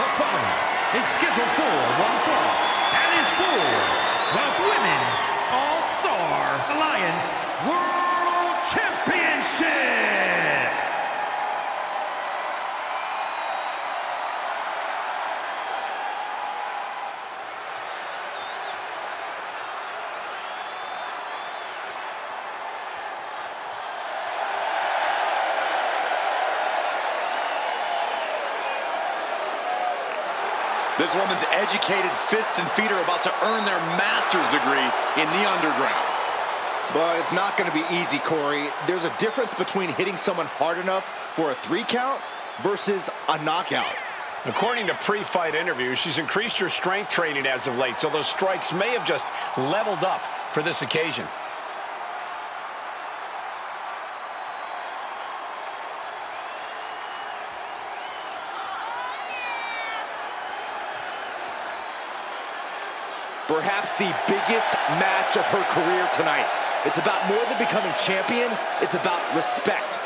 The following is scheduled for one fall and is for the Women's All-Star Alliance World Championship. This woman's educated fists and feet are about to earn their master's degree in the underground. But it's not going to be easy, Corey. There's a difference between hitting someone hard enough for a 3 count versus a knockout. According to pre-fight interviews, she's increased her strength training as of late, so those strikes may have just leveled up for this occasion. Perhaps the biggest match of her career tonight. It's about more than becoming champion, it's about respect.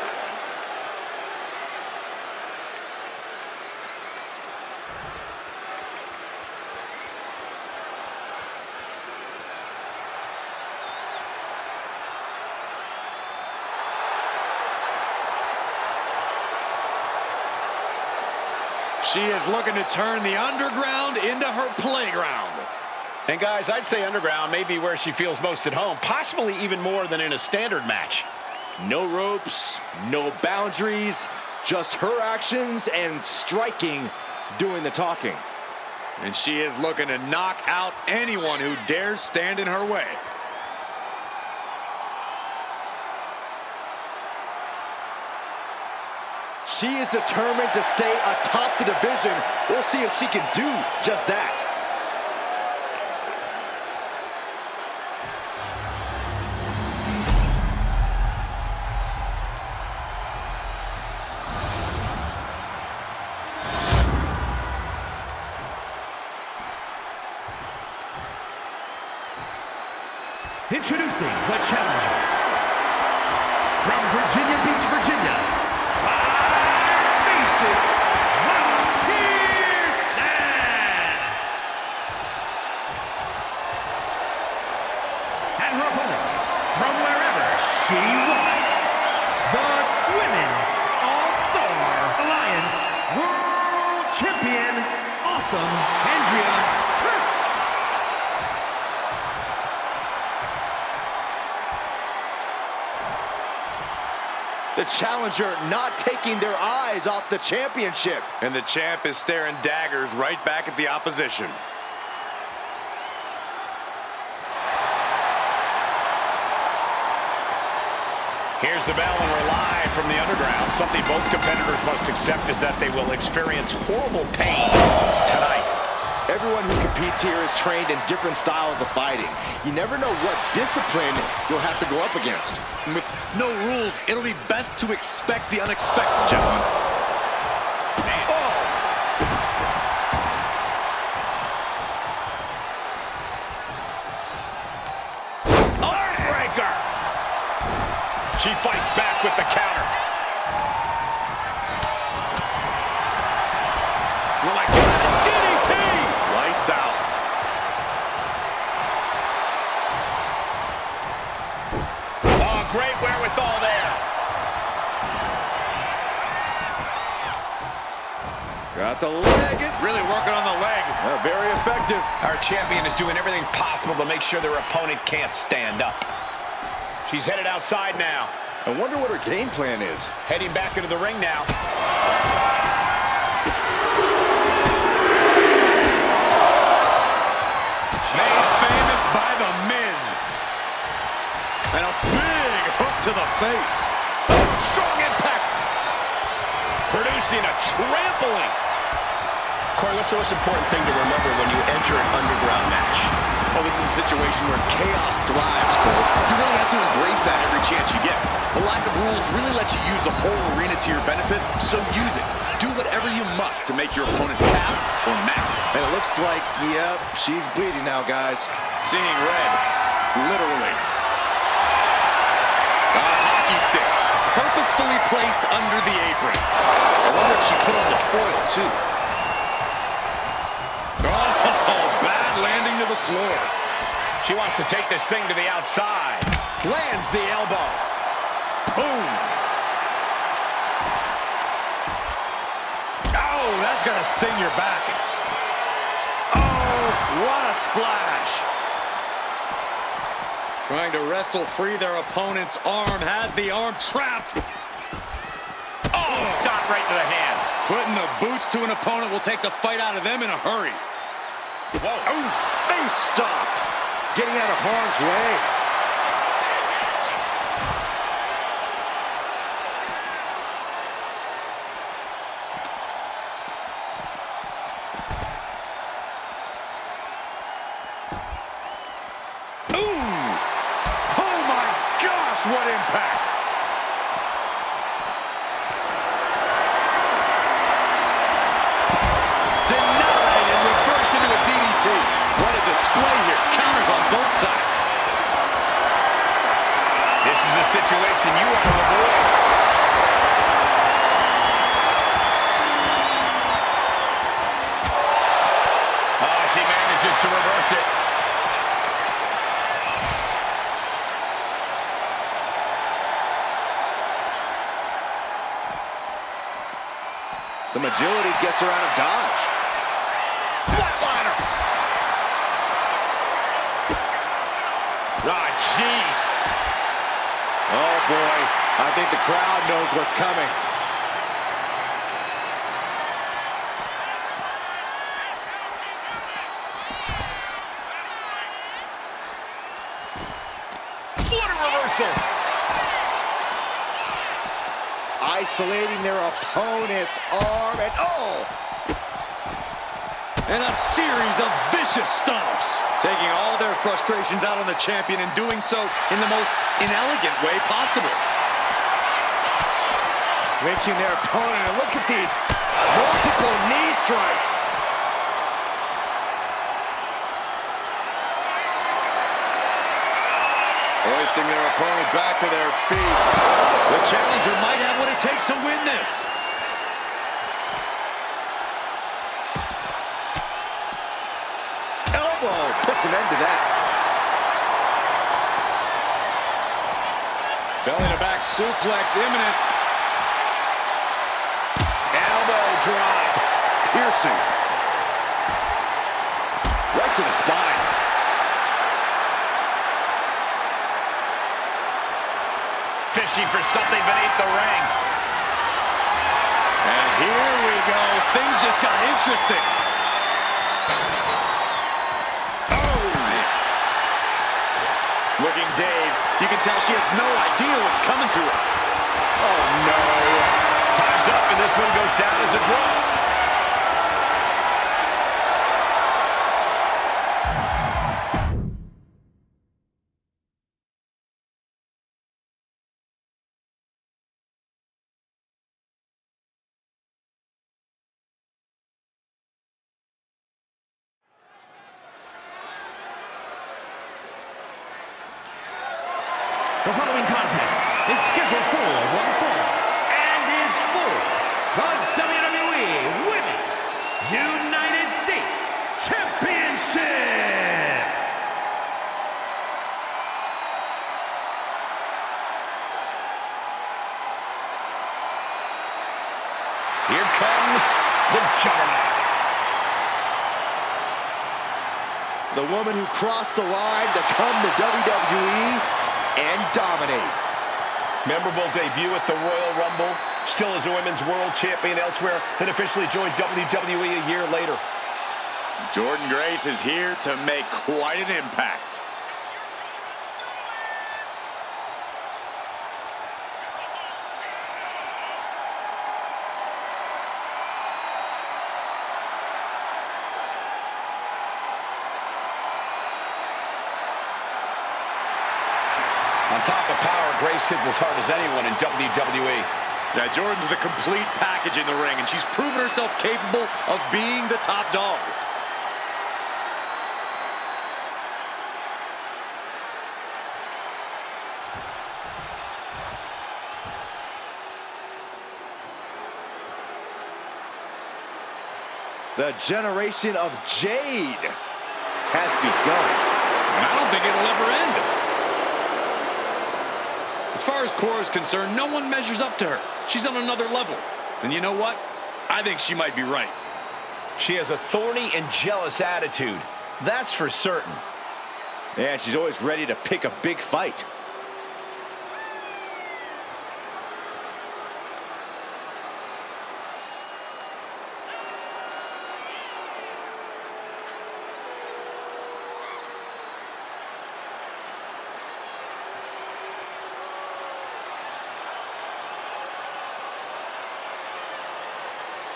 She is looking to turn the underground into her playground. And guys, I'd say underground may be where she feels most at home, possibly even more than in a standard match. No ropes, no boundaries, just her actions and striking doing the talking. And she is looking to knock out anyone who dares stand in her way. She is determined to stay atop the division. We'll see if she can do just that. Introducing the challenger from Virginia Beach, Virginia, Pearson. And her opponent from wherever she was, the Women's All-Star Alliance World Champion, Awesome Andrea. The challenger not taking their eyes off the championship. And the champ is staring daggers right back at the opposition. Here's the bell, and we're live from the underground. Something both competitors must accept is that they will experience horrible pain tonight. Everyone who competes here is trained in different styles of fighting. You never know what discipline you'll have to go up against. With no rules, it'll be best to expect the unexpected, gentlemen. Oh! Heartbreaker! She fights back with the counter. Oh my God, DDT! Lights out. Oh, great wherewithal there. Got the leg. Really working on the leg. Very effective. Our champion is doing everything possible to make sure their opponent can't stand up. She's headed outside now. I wonder what her game plan is. Heading back into the ring now. Made famous by The Miz. And a big hook to the face. Strong impact. Producing a trampling. Corey, what's the most important thing to remember when you enter an underground match? Oh, this is a situation where chaos thrives, Cole. You really have to embrace that every chance you get. The lack of rules really lets you use the whole arena to your benefit, so use it. Do whatever you must to make your opponent tap or map. And it looks like, yep, she's bleeding now, guys. Seeing red, literally. A hockey stick, purposefully placed under the apron. I wonder if she put on the foil, too. floor. She wants to take this thing to the outside. Lands the elbow. Boom. Oh, that's gonna sting your back. Oh, what a splash. Trying to wrestle free their opponent's arm. Has the arm trapped. Oh, stop right to the hand. Putting the boots to an opponent will take the fight out of them in a hurry. Whoa. Oh, face stop. Getting out of harm's way. What impact! Denied and reversed into a DDT. What a display here. Counters on both sides. This is a situation you want to avoid. Oh, she manages to reverse it. Some agility gets her out of dodge. Flatliner. Ah, jeez. Oh, boy. I think the crowd knows what's coming. What a reversal. Isolating their opponent's arm, and oh! And a series of vicious stomps. Taking all their frustrations out on the champion and doing so in the most inelegant way possible. Wrenching their opponent, and look at these multiple knee strikes. Hoisting their opponent back to their feet. The challenger might have what it takes to win this. Elbow puts an end to that. Belly to back suplex imminent. Elbow drop. Piercing. Right to the spine. Fishing for something beneath the ring. And here we go. Things just got interesting. Oh! Looking dazed. You can tell she has no idea what's coming to her. Oh, no. Time's up, and this one goes down as a draw. The following contest is scheduled for one fall and is for the WWE Women's United States Championship. Here comes the Juggernaut. The woman who crossed the line to come to WWE and dominate. Memorable debut at the Royal Rumble. Still as a women's world champion elsewhere. Then officially joined WWE a year later. Jordynne Grace is here to make quite an impact. On top of power, Grace hits as hard as anyone in WWE. Yeah, Jordynne's the complete package in the ring, and she's proven herself capable of being the top dog. The generation of Jade. has begun. And I don't think it'll ever end. As far as Cora is concerned, no one measures up to her. She's on another level. And you know what? I think she might be right. She has a thorny and jealous attitude. That's for certain. And she's always ready to pick a big fight.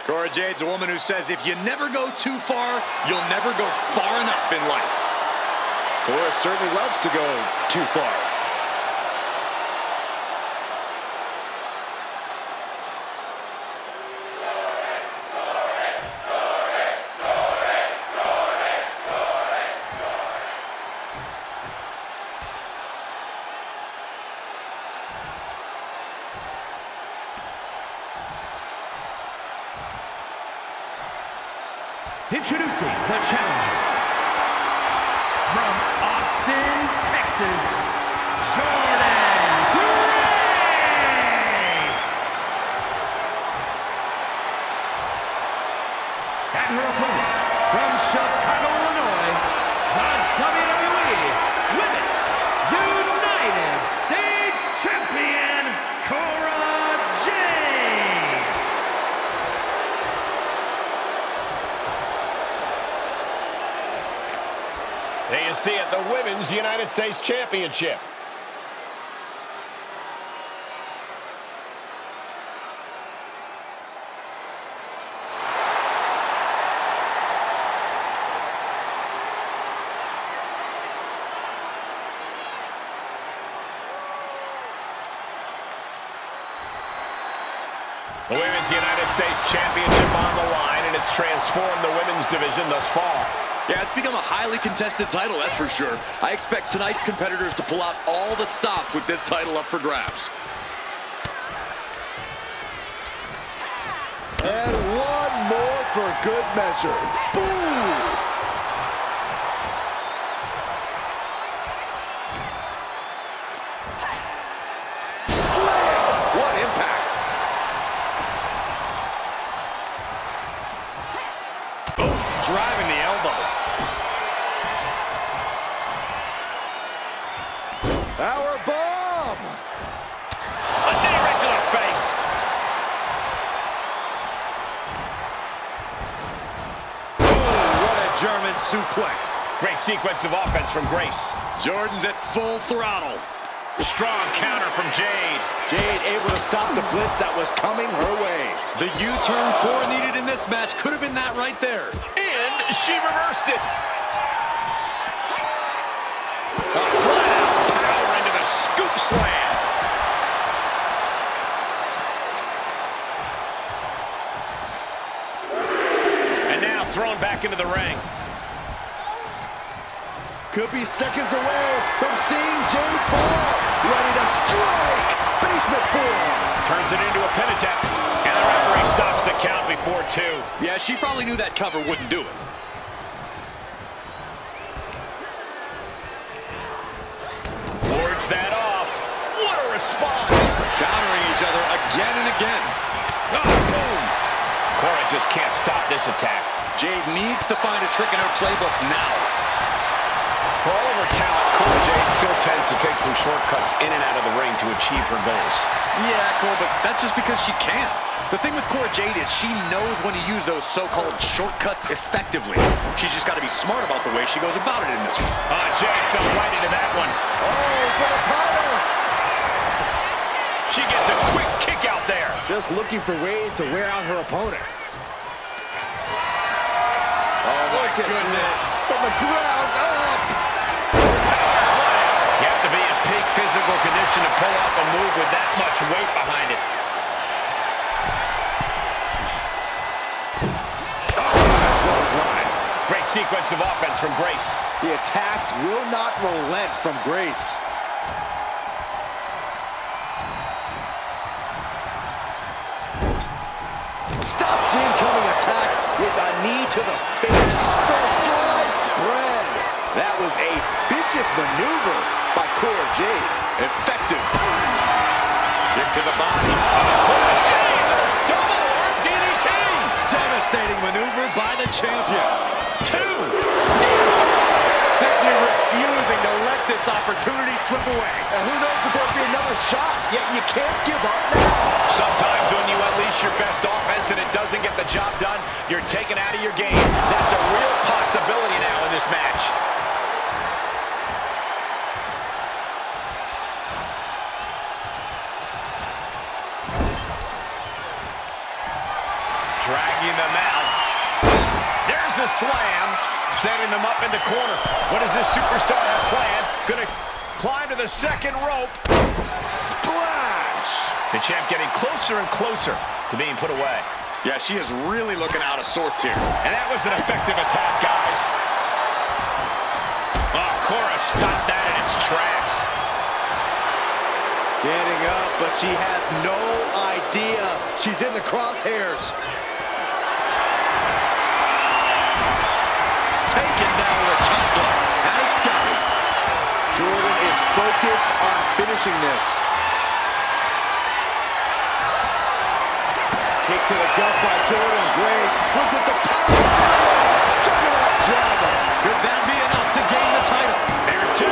Cora Jade's a woman who says if you never go too far, you'll never go far enough in life. Cora certainly loves to go too far. Introducing the challenger from Austin, Texas, Jordan Grace. And her opponent from Chicago, Illinois, the WWE Women's United States Champion, Cora Jade. There you see it, the Women's United States Championship. The Women's United States Championship on the line, and it's transformed the women's division thus far. Yeah, it's become a highly contested title, that's for sure. I expect tonight's competitors to pull out all the stops with this title up for grabs. And one more for good measure. Boom! Slam! What impact! Boom! Driving the elbow. Power bomb! A knee right to the face. What a German suplex. Great sequence of offense from Grace. Jordan's at full throttle. Strong counter from Jade. Jade able to stop the blitz that was coming her way. The U-turn Cora needed in this match could have been that right there. And she reversed it. Flat out. Power into the scoop slam. And now thrown back into the ring. Could be seconds away from seeing Jade fall. Ready to strike. Basement forearm. Turns it into a pin attempt. And the referee stops the count before 2. Yeah, she probably knew that cover wouldn't do it. Wards that off. What a response. Countering each other again and again. Oh, boom. Cora just can't stop this attack. Jade needs to find a trick in her playbook now. For all of her talent, Cora Jade still tends to take some shortcuts in and out of the ring to achieve her goals. Yeah, Cole, but that's just because she can. The thing with Cora Jade is she knows when to use those so-called shortcuts effectively. She's just got to be smart about the way she goes about it in this one. Jade fell right into that one. Oh, for the title. She gets a quick kick out there. Just looking for ways to wear out her opponent. Oh, my goodness. From the ground up. You have to be in peak physical condition to pull off a move with that much weight behind it. Clothesline. Great sequence of offense from Grace. The attacks will not relent from Grace. Stops the incoming attack with a knee to the face. For a sliced bread. That was a vicious maneuver by Cora Jade. Effective. Kick to the body. Cora Jade. Double arm DDT. Devastating maneuver by the champion. 2. Simply refusing to let this opportunity slip away. And who knows if there'll be another shot, yet you can't give up now. Sometimes when you unleash your best offense and it doesn't get the job done, you're taken out of your game. That's a real possibility now in this match. Dragging them out. There's a slam, setting them up in the corner. What does this superstar have planned? Gonna climb to the second rope. Splash! The champ getting closer and closer to being put away. Yeah, she is really looking out of sorts here. And that was an effective attack, guys. Oh, Cora stopped that in its tracks. Getting up, but she has no idea she's in the crosshairs. Taken down with a chop block. And it's scouted. Jordan is focused on finishing this. Kick to the gut by Jordan Grace. Look at the power. Juggernaut driver. Could that be enough to gain the title? There's 2.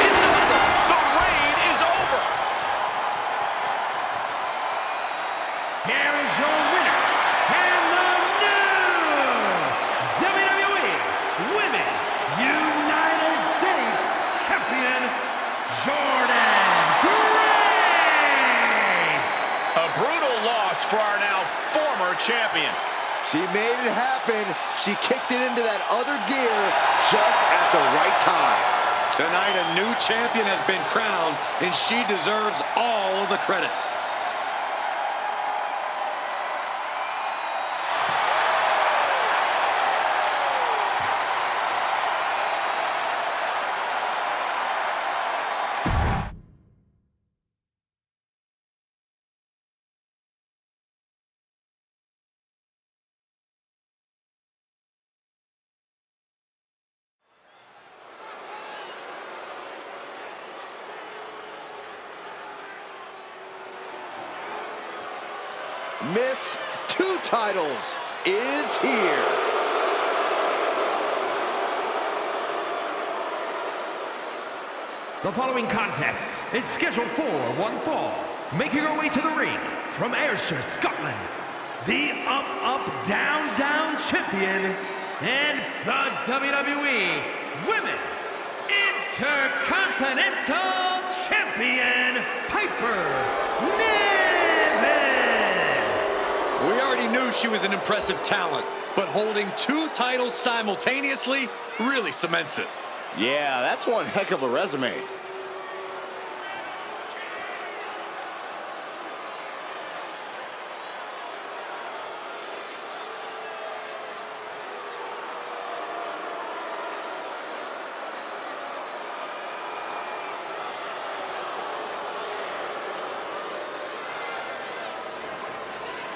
It's over. The reign is over. Here is your winner and the new WWE Women's United States Champion, Jordan Grace. A brutal loss for our now former champion. She made it happen. She kicked it into that other gear just at the right time. Tonight, a new champion has been crowned, and she deserves all of the credit. Miss 2 titles is here. The following contest is scheduled for one fall. Making her way to the ring from Ayrshire, Scotland, the up, down champion and the WWE Women's Intercontinental Champion, Piper Niven. We already knew she was an impressive talent, but holding 2 titles simultaneously really cements it. Yeah, that's one heck of a resume.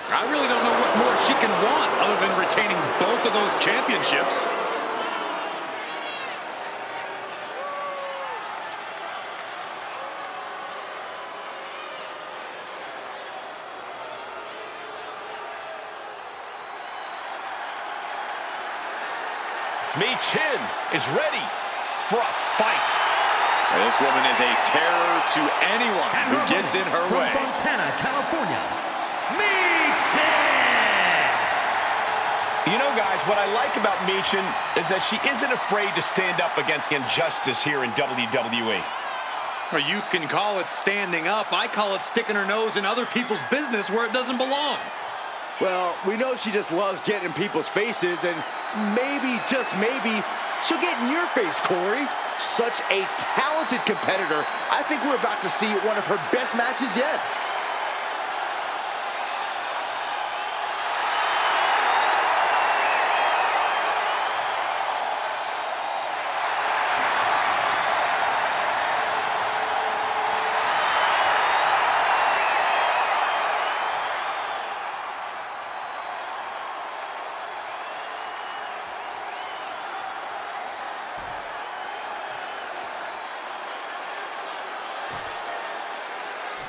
I really don't know what more she can want other than retaining both of those championships. Chin is ready for a fight. This woman is a terror to anyone who gets in her way. From Fontana, California, Chin. You know, guys, what I like about Chin is that she isn't afraid to stand up against injustice here in WWE. Or you can call it standing up. I call it sticking her nose in other people's business where it doesn't belong. Well, we know she just loves getting in people's faces, and maybe, just maybe, she'll get in your face, Corey. Such a talented competitor. I think we're about to see one of her best matches yet.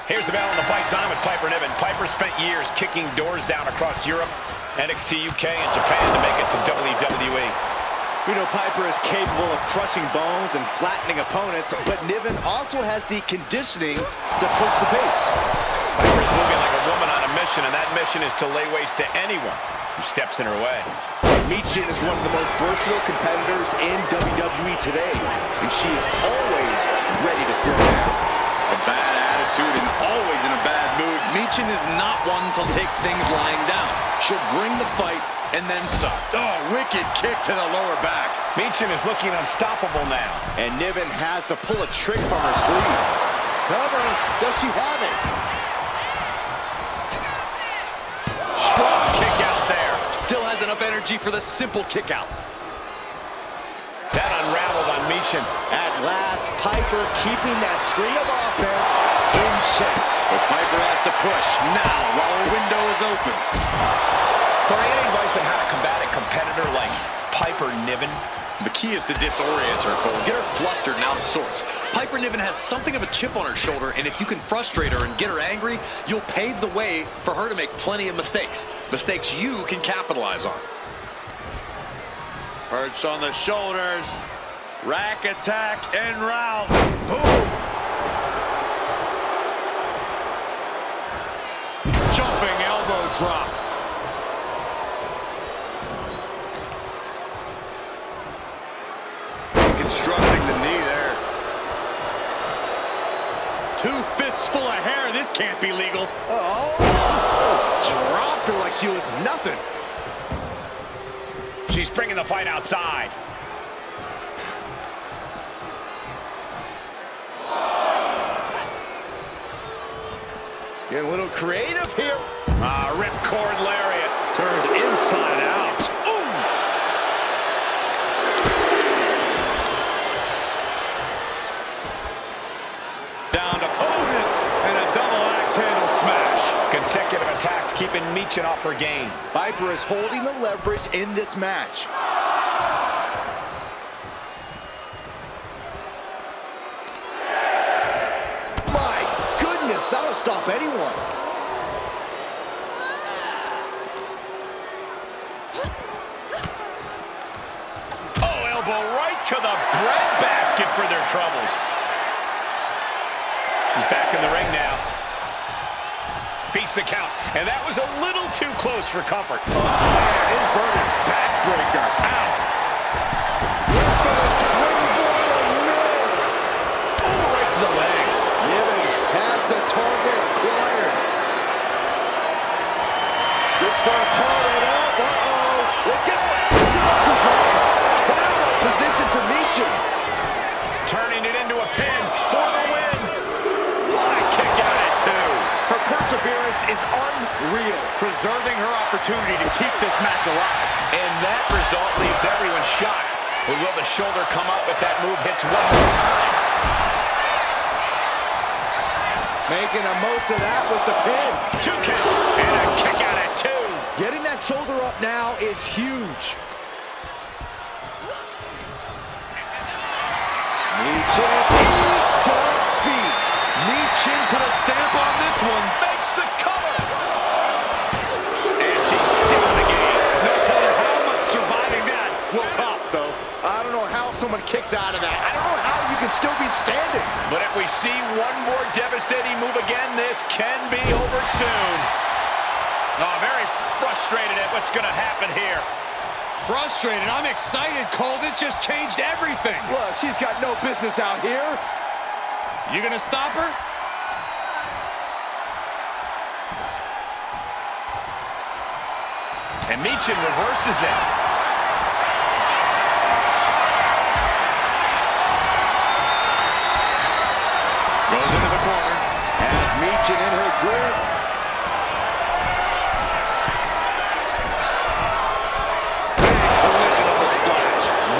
Here's the battle, and the fight's on with Piper Niven. Piper spent years kicking doors down across Europe, NXT UK, and Japan to make it to WWE. We know Piper is capable of crushing bones and flattening opponents, but Niven also has the conditioning to push the pace. Piper's moving like a woman on a mission, and that mission is to lay waste to anyone who steps in her way. Michin is one of the most versatile competitors in WWE today, and she is always ready to throw down. A bad attitude and always in a bad mood. Michin is not one to take things lying down. She'll bring the fight and then some. Oh, wicked kick to the lower back. Michin is looking unstoppable now. And Niven has to pull a trick from her sleeve. Cover, does she have it? Strong kick out there. Still has enough energy for the simple kick out. That unraveled on Michin. At last, Piper keeping that string of offense in check. But Piper has to push now while her window is open. Corey, any advice on how to combat a competitor like Piper Niven? The key is to disorient her, Cole. Get her flustered and out of sorts. Piper Niven has something of a chip on her shoulder, and if you can frustrate her and get her angry, you'll pave the way for her to make plenty of mistakes. Mistakes you can capitalize on. Perch on the shoulders. Rack attack en route. Boom. Jumping elbow drop. Constructing the knee there. Two fists full of hair. This can't be legal. Oh, just dropped her like she was nothing. She's bringing the fight outside. Getting a little creative here. Ripcord lariat. Turned inside out. Ooh. Down to Otis and a double axe handle smash. consecutive attacks keeping Michin off her game. Piper is holding the leverage in this match. My goodness, that'll stop anyone. Oh, elbow right to the breadbasket for their troubles. She's back in the ring now. Beats the count, and that was a little too close for comfort. Oh, man, inverted backbreaker. Ow. Look for the springboard and miss. Oh, right to the leg. Niven has the target acquired. Gets her opponent up. Uh-oh. Look out. It's an uppercut. Terrible position for Michin. Turning it into a pin for the win. What a kick out at two. Her perseverance is unreal, preserving her opportunity to keep this match alive. And that result leaves everyone shocked. But will the shoulder come up if that move hits one more time? Making the most of that with the pin. 2 count and a kick out at two. Getting that shoulder up now is huge. Michin in defeat. Michin put a stamp on this one. Makes the cover. And she's still in the game. No telling how much surviving that will cost, though. I don't know how someone kicks out of that. I don't know how you can still be standing. But if we see one more devastating move again, this can be over soon. Oh, very frustrated at what's going to happen here. Frustrated. I'm excited, Cole. This just changed everything. Well, she's got no business out here. You gonna stop her? And Michin reverses it. Goes into the corner. Has Michin in her grip.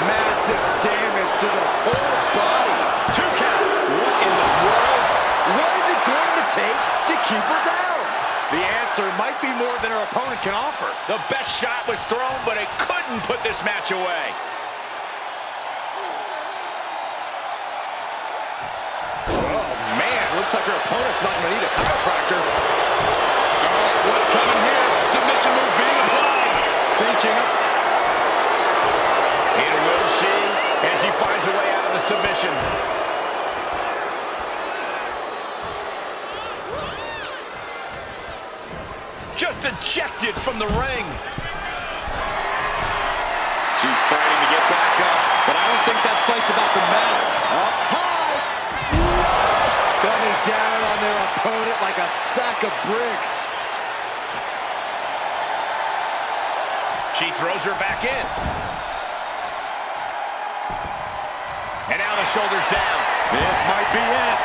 Massive damage to the whole body. 2 count. What in the world? What is it going to take to keep her down? The answer might be more than her opponent can offer. The best shot was thrown, but it couldn't put this match away. Oh, man, looks Looks like her opponent's not going to need a chiropractor. Oh, what's coming here? Submission move being applied. Cinching up. And will she, as she finds her way out of the submission. Just ejected from the ring. She's fighting to get back up, but I don't think that fight's about to matter. Up high. What? Bearing down on their opponent like a sack of bricks. She throws her back in. And now the shoulders down. This might be it.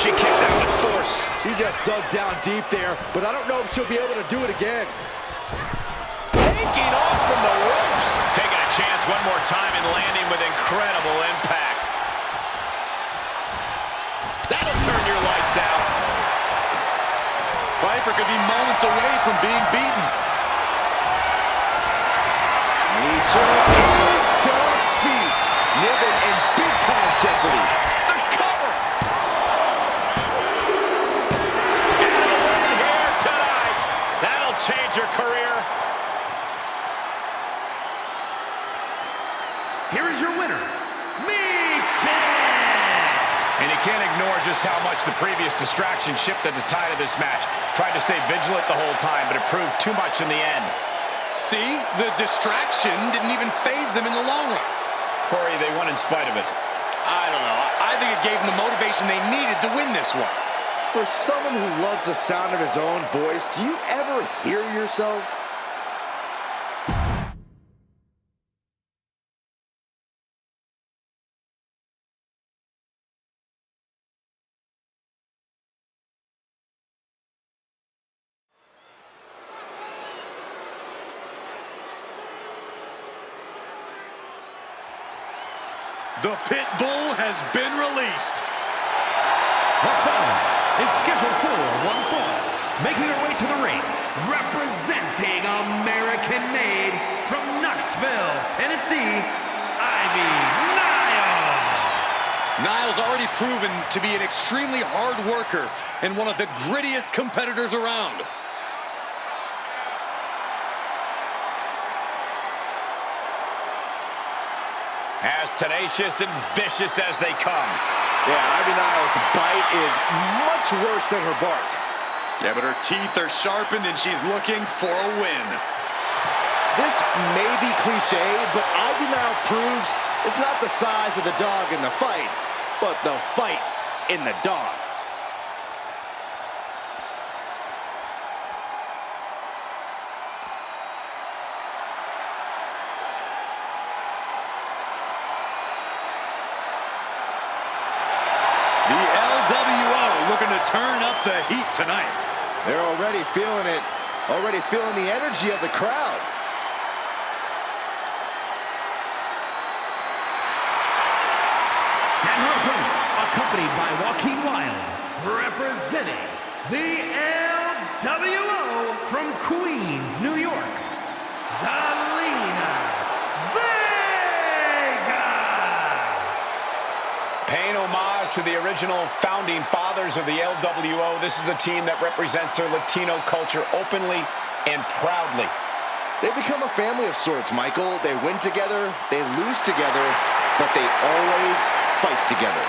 She kicks out with force. She just dug down deep there, but I don't know if she'll be able to do it again. Taking off from the ropes. Taking a chance one more time and landing with incredible impact. That'll turn your lights out. Viper could be moments away from being beaten. Mutual defeat. Niven in big-time jeopardy. The cover. And the win here tonight. That'll change her career. Here is your winner, Michin! And you can't ignore just how much the previous distraction shifted the tide of this match. Tried to stay vigilant the whole time, but it proved too much in the end. See? The distraction didn't even faze them in the long run. Corey, they won in spite of it. I don't know. I think it gave them the motivation they needed to win this one. For someone who loves the sound of his own voice, do you ever hear yourself? The pit bull has been released. The following is scheduled for one fall. Making her way to the ring, representing American-made from Knoxville, Tennessee, Ivy Nile. Niall's already proven to be an extremely hard worker and one of the grittiest competitors around. As tenacious and vicious as they come. Yeah, Ivy Nile's bite is much worse than her bark. Yeah, but her teeth are sharpened and she's looking for a win. This may be cliche, but Ivy Nile proves it's not the size of the dog in the fight, but the fight in the dog. The LWO looking to turn up the heat tonight. They're already feeling it, already feeling the energy of the crowd. And her opponent, accompanied by Joaquin Wilde, representing the LWO from Queens, New York, Zelina Vega. Paying homage to the original founding fathers of the LWO, this is a team that represents their Latino culture openly and proudly. They become a family of sorts, Michael. They win together, they lose together, but they always fight together.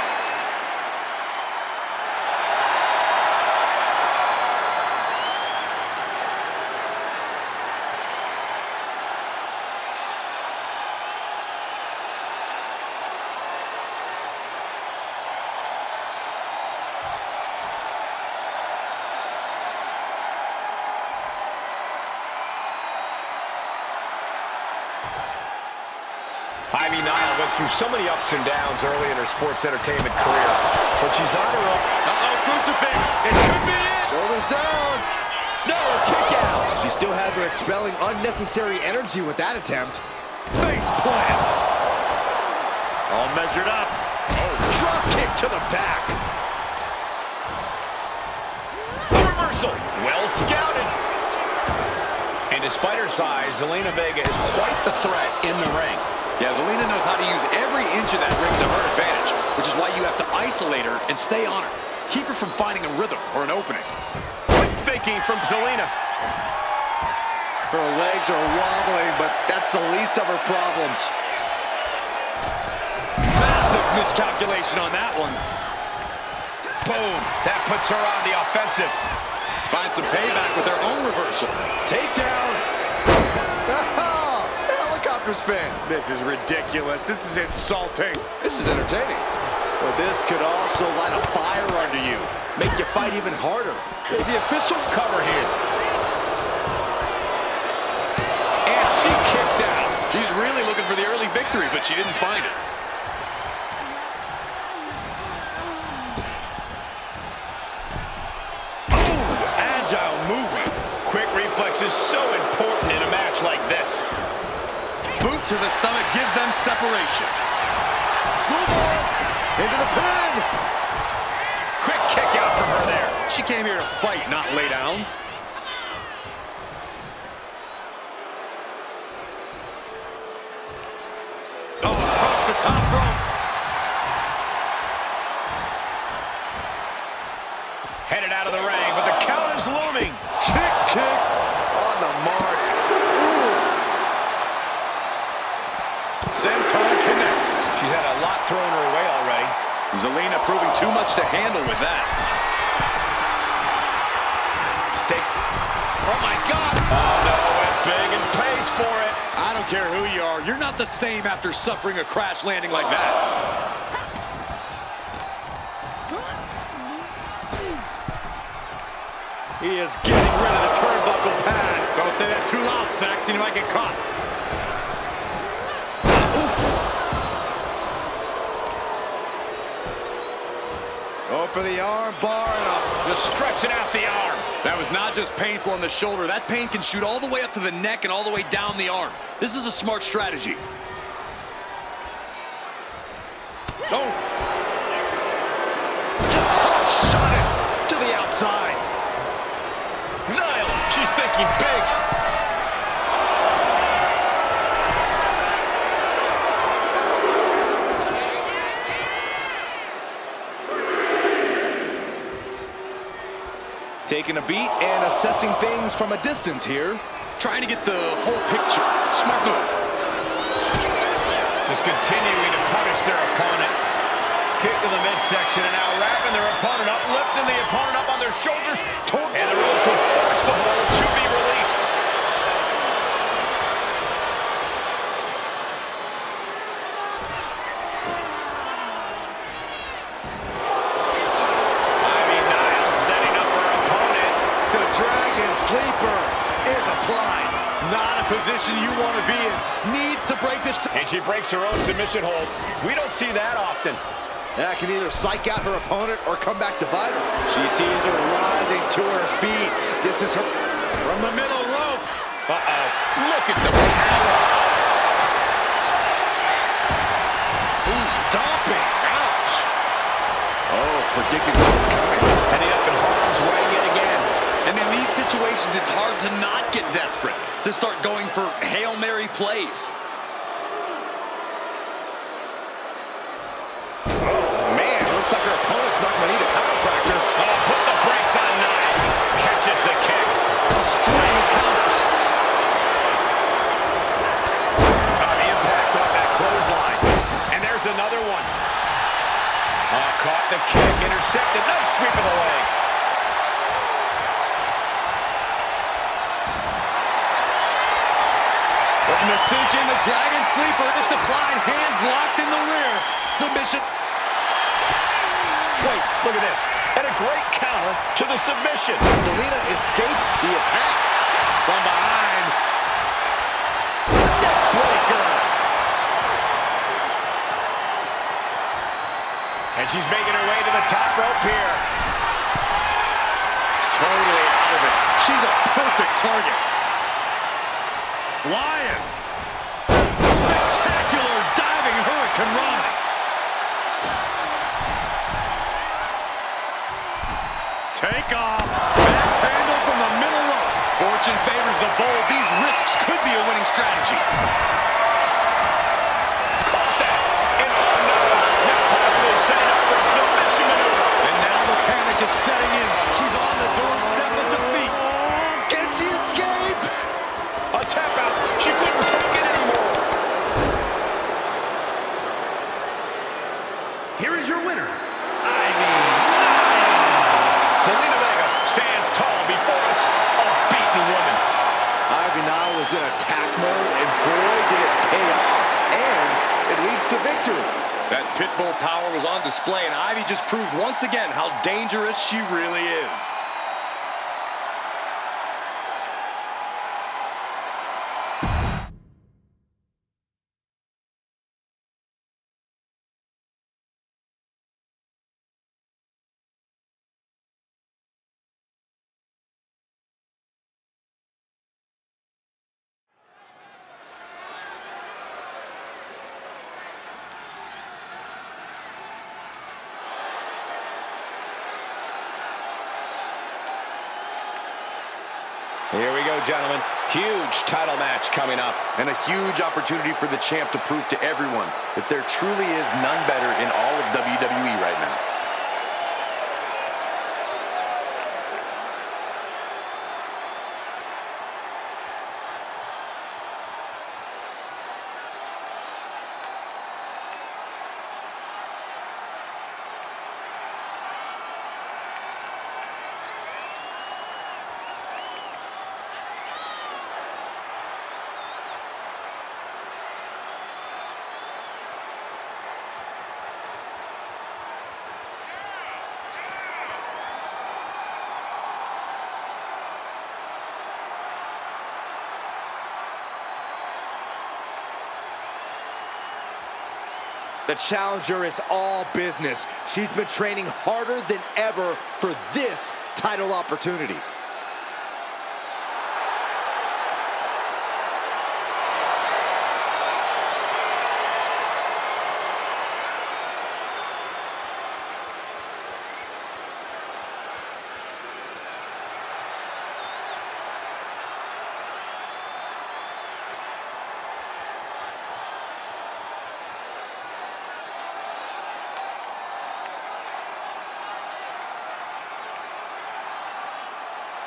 Ivy Nile went through so many ups and downs early in her sports entertainment career, but she's on her own. Uh-oh, crucifix. It could be it. Shoulders down. No, kick out. She still has her expelling unnecessary energy with that attempt. Face plant. All measured up. Oh, drop kick to the back. A reversal. Well scouted. And despite her size, Zelina Vega is quite the threat in the ring. Yeah, Zelina knows how to use every inch of that ring to her advantage. which is why you have to isolate her and stay on her. Keep her from finding a rhythm or an opening. Quick thinking from Zelina. Her legs are wobbling, but that's the least of her problems. Massive miscalculation on that one. Boom. That puts her on the offensive. Find some payback with their own reversal. Takedown. Helicopter spin. This is ridiculous. This is insulting. This is entertaining. But this could also light a fire under you. Make you fight even harder. Is the official cover here? And she kicks out. She's really looking for the early victory, but she didn't find it. Agile movement. Quick reflex is so important in a match like this. Boot to the stomach gives them separation. Schoolboy into the pin. Quick kick out from her there. She came here to fight, not lay down. Oh, off the top rope. Headed out of the ring, but the count is looming. Kick on the mark. Ooh. Senton connects. She's had a lot thrown her way already. Zelina proving too much to handle with that. Oh my God! Oh no, went big and pays for it. I don't care who you are. You're not the same after suffering a crash landing like that. He is getting rid of the turnbuckle pad. Don't say that too loud, Saxon. You might get caught. Oh, for the arm bar and up. Just stretching out the arm. That was not just painful on the shoulder. That pain can shoot all the way up to the neck and all the way down the arm. This is a smart strategy. Oh! Just hot shot it to the outside. Nyla, she's thinking big. Taking a beat and assessing things from a distance here. Trying to get the whole picture. Smart move. Just continuing to punish their opponent. Kick to the midsection and now wrapping their opponent up, lifting the opponent up on their shoulders. And the ropes will force the hold to be released. Sleeper is applied. Not a position you want to be in. Needs to break this. And she breaks her own submission hold. We don't see that often. That can either psych out her opponent or come back to bite her. She sees her rising to her feet. This is her from the middle rope. Uh-oh. Look at the power. Stomping. Ouch. Oh, predicted what was coming. Heading up in harm's way yet again. And in these situations, it's hard to not get desperate, to start going for Hail Mary plays. Oh, man, looks like her opponent's not going to need a chiropractor. Oh, put the brakes on Nia. Catches the kick. A string of counters. The impact on that clothesline. And there's another one. Caught the kick, intercepted. Nice sweep of the leg. Masucci, the Dragon Sleeper. It's applied. Hands locked in the rear. Submission. Wait, look at this. And a great counter to the submission. Zelina escapes the attack. From behind. It's a neck breaker. And she's making her way to the top rope here. Totally out of it. She's a perfect target. Flying. Spectacular diving Hurricane Rana. Take off. Max handle from the middle rope. Fortune favors the bold. These risks could be a winning strategy. Caught that. And oh no. Now possibly setting in. She's on the doorstep of defeat. Can she escape? A tap out. She couldn't take it anymore. Here is your winner, Zelina Vega stands tall before us, a beaten woman. Ivy now is in attack mode, and boy, did it pay off. And it leads to victory. That pit bull power was on display, and Ivy just proved once again how dangerous she really is. Here we go, gentlemen. Huge title match coming up. And a huge opportunity for the champ to prove to everyone that there truly is none better in all of WWE right now. The challenger is all business. She's been training harder than ever for this title opportunity.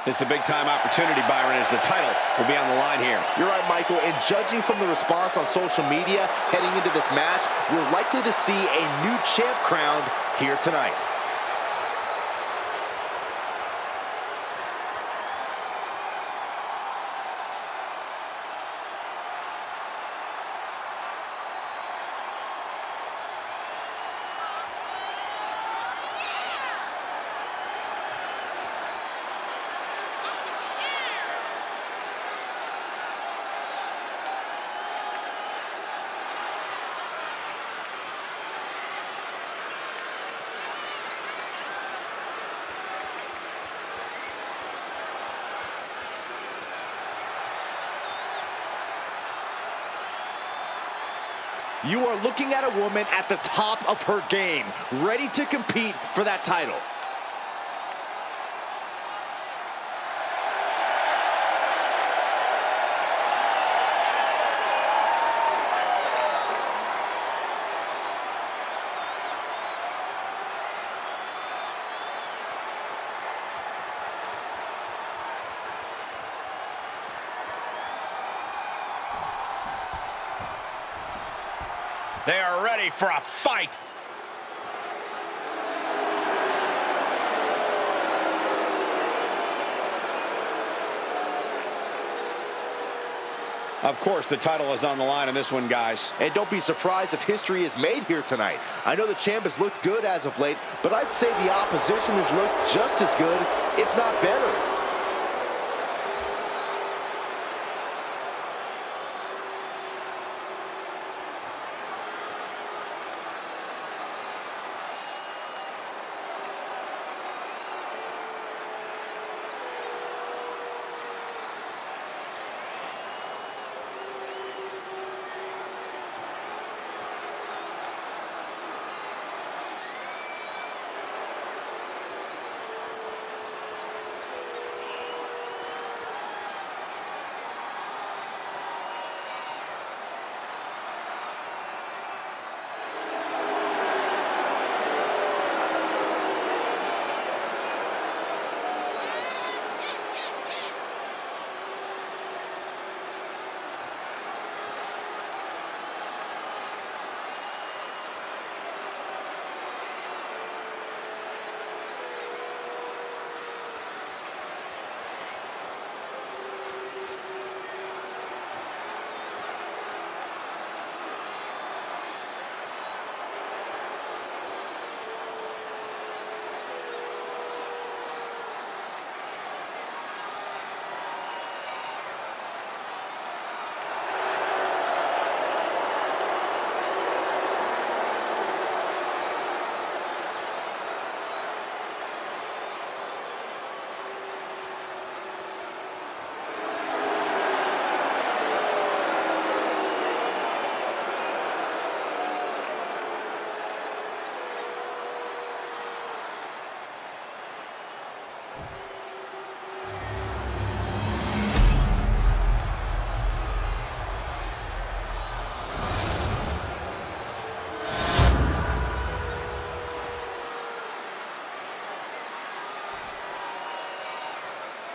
This is a big-time opportunity, Byron, as the title will be on the line here. You're right, Michael, and judging from the response on social media heading into this match, we're likely to see a new champ crowned here tonight. You are looking at a woman at the top of her game, ready to compete for that title. They are ready for a fight. Of course, the title is on the line in this one, guys. And don't be surprised if history is made here tonight. I know the champ has looked good as of late, but I'd say the opposition has looked just as good, if not better.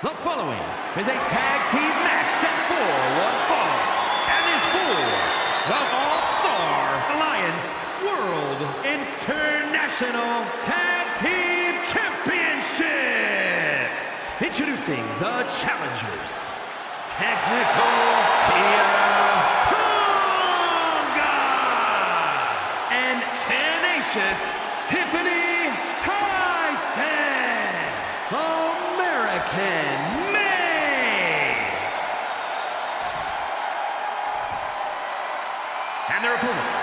The following is a tag team match set for one fall and is for the All-Star Alliance World International Tag Team Championship. Introducing the challengers, Technical Tonga and Tenacious Tiffany Tyson. American made. And their opponents,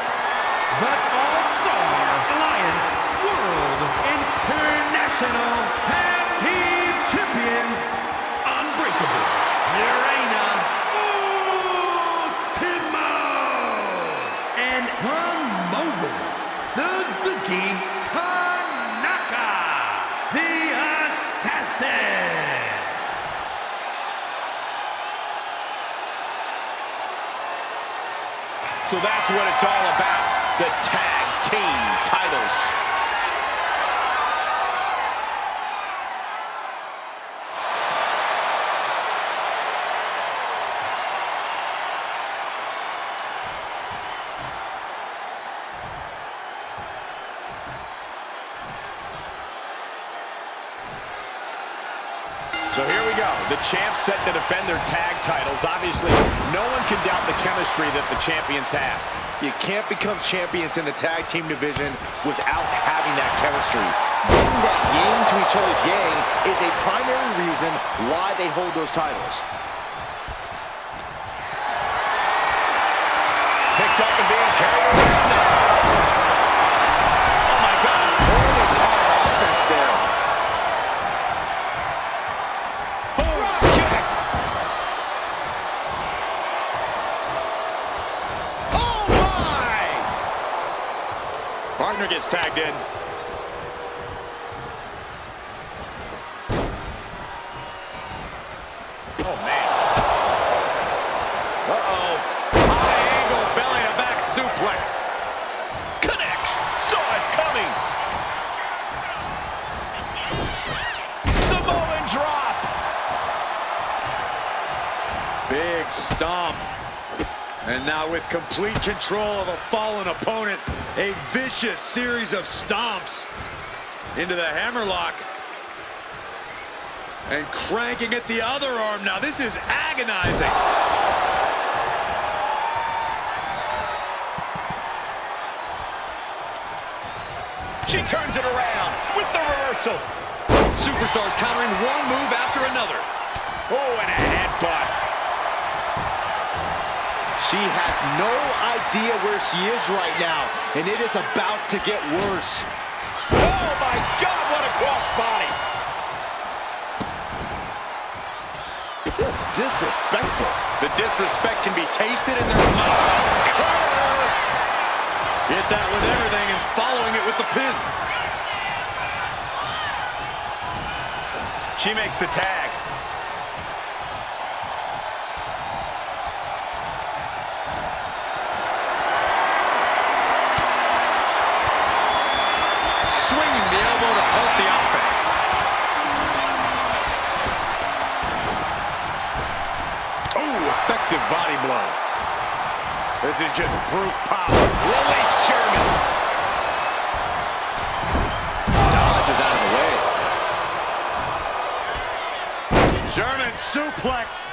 the All-Star Alliance World International Tag Team Champions, Unbreakable, Lorena Ultimo, and the Mogul, Suzuki Tanaka, the Assassins. So that's what it's all about, the tag team titles. So here we go. The champs set to defend their tag titles. Obviously, no one can doubt the chemistry that the champions have. You can't become champions in the tag team division without having that chemistry. Getting that yang to each other's yang is a primary reason why they hold those titles. Picked up and being carried around now. Oh my God. Whole entire offense there. Drop kick. Oh my! Partner gets tagged in. Oh man. Uh-oh. High angle belly to back suplex. Connects. Saw it coming. Samoan drop. Big stomp. And now with complete control of a fallen opponent, a vicious series of stomps into the hammerlock. And cranking at the other arm now. This is agonizing. She turns it around with the reversal. Both superstars countering one move after another. Oh, and a headbutt. She has no idea where she is right now, and it is about to get worse. Oh, my God, what a crossbody. Just disrespectful. The disrespect can be tasted in their mouth. Cutter! Hit that with everything and following it with the pin. She makes the tag. Swinging the elbow to help the offense. Oh, effective body blow. This is just brute power. Release German. Dodge is out of the way. German suplex.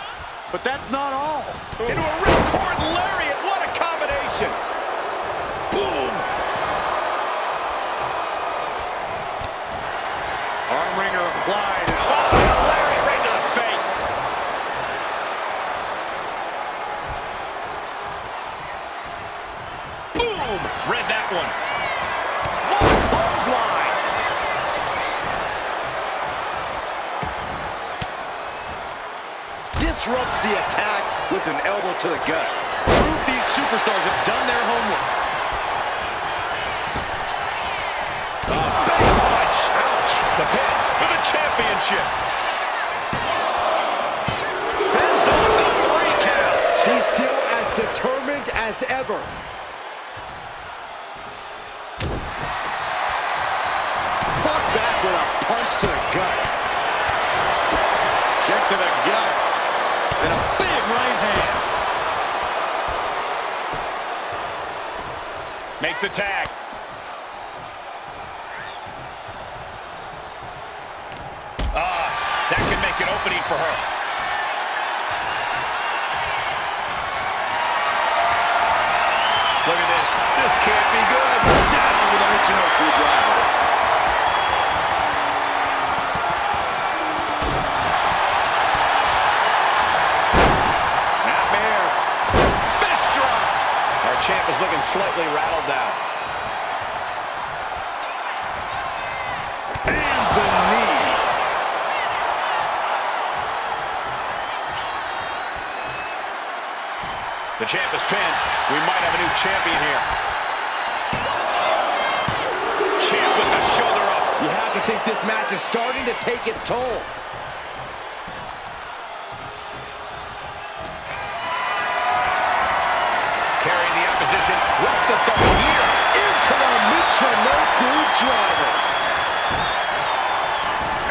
But that's not all. Into a ripcord lariat. What a combination. Boom. Arm wringer applied. And following a lariat right to the face. Boom. Read that one. What a clothesline. Disrupts the attack with an elbow to the gut. Proof these superstars have done their homework. Big punch. Ouch. The pin for the championship. Fends off the 3 count. She's still as determined as ever. Fought back with a punch to the gut. Check the tag. That can make an opening for her. Look at this. This can't be good. Down with a Michinoku driver. Snapmare. Fist drop. Our champ is looking slightly rattled now. And the knee. The champ is pinned. We might have a new champion here. Champ with the shoulder up. You have to think this match is starting to take its toll. Carrying the opposition. What's the thumb here? Into the Michinoku driver.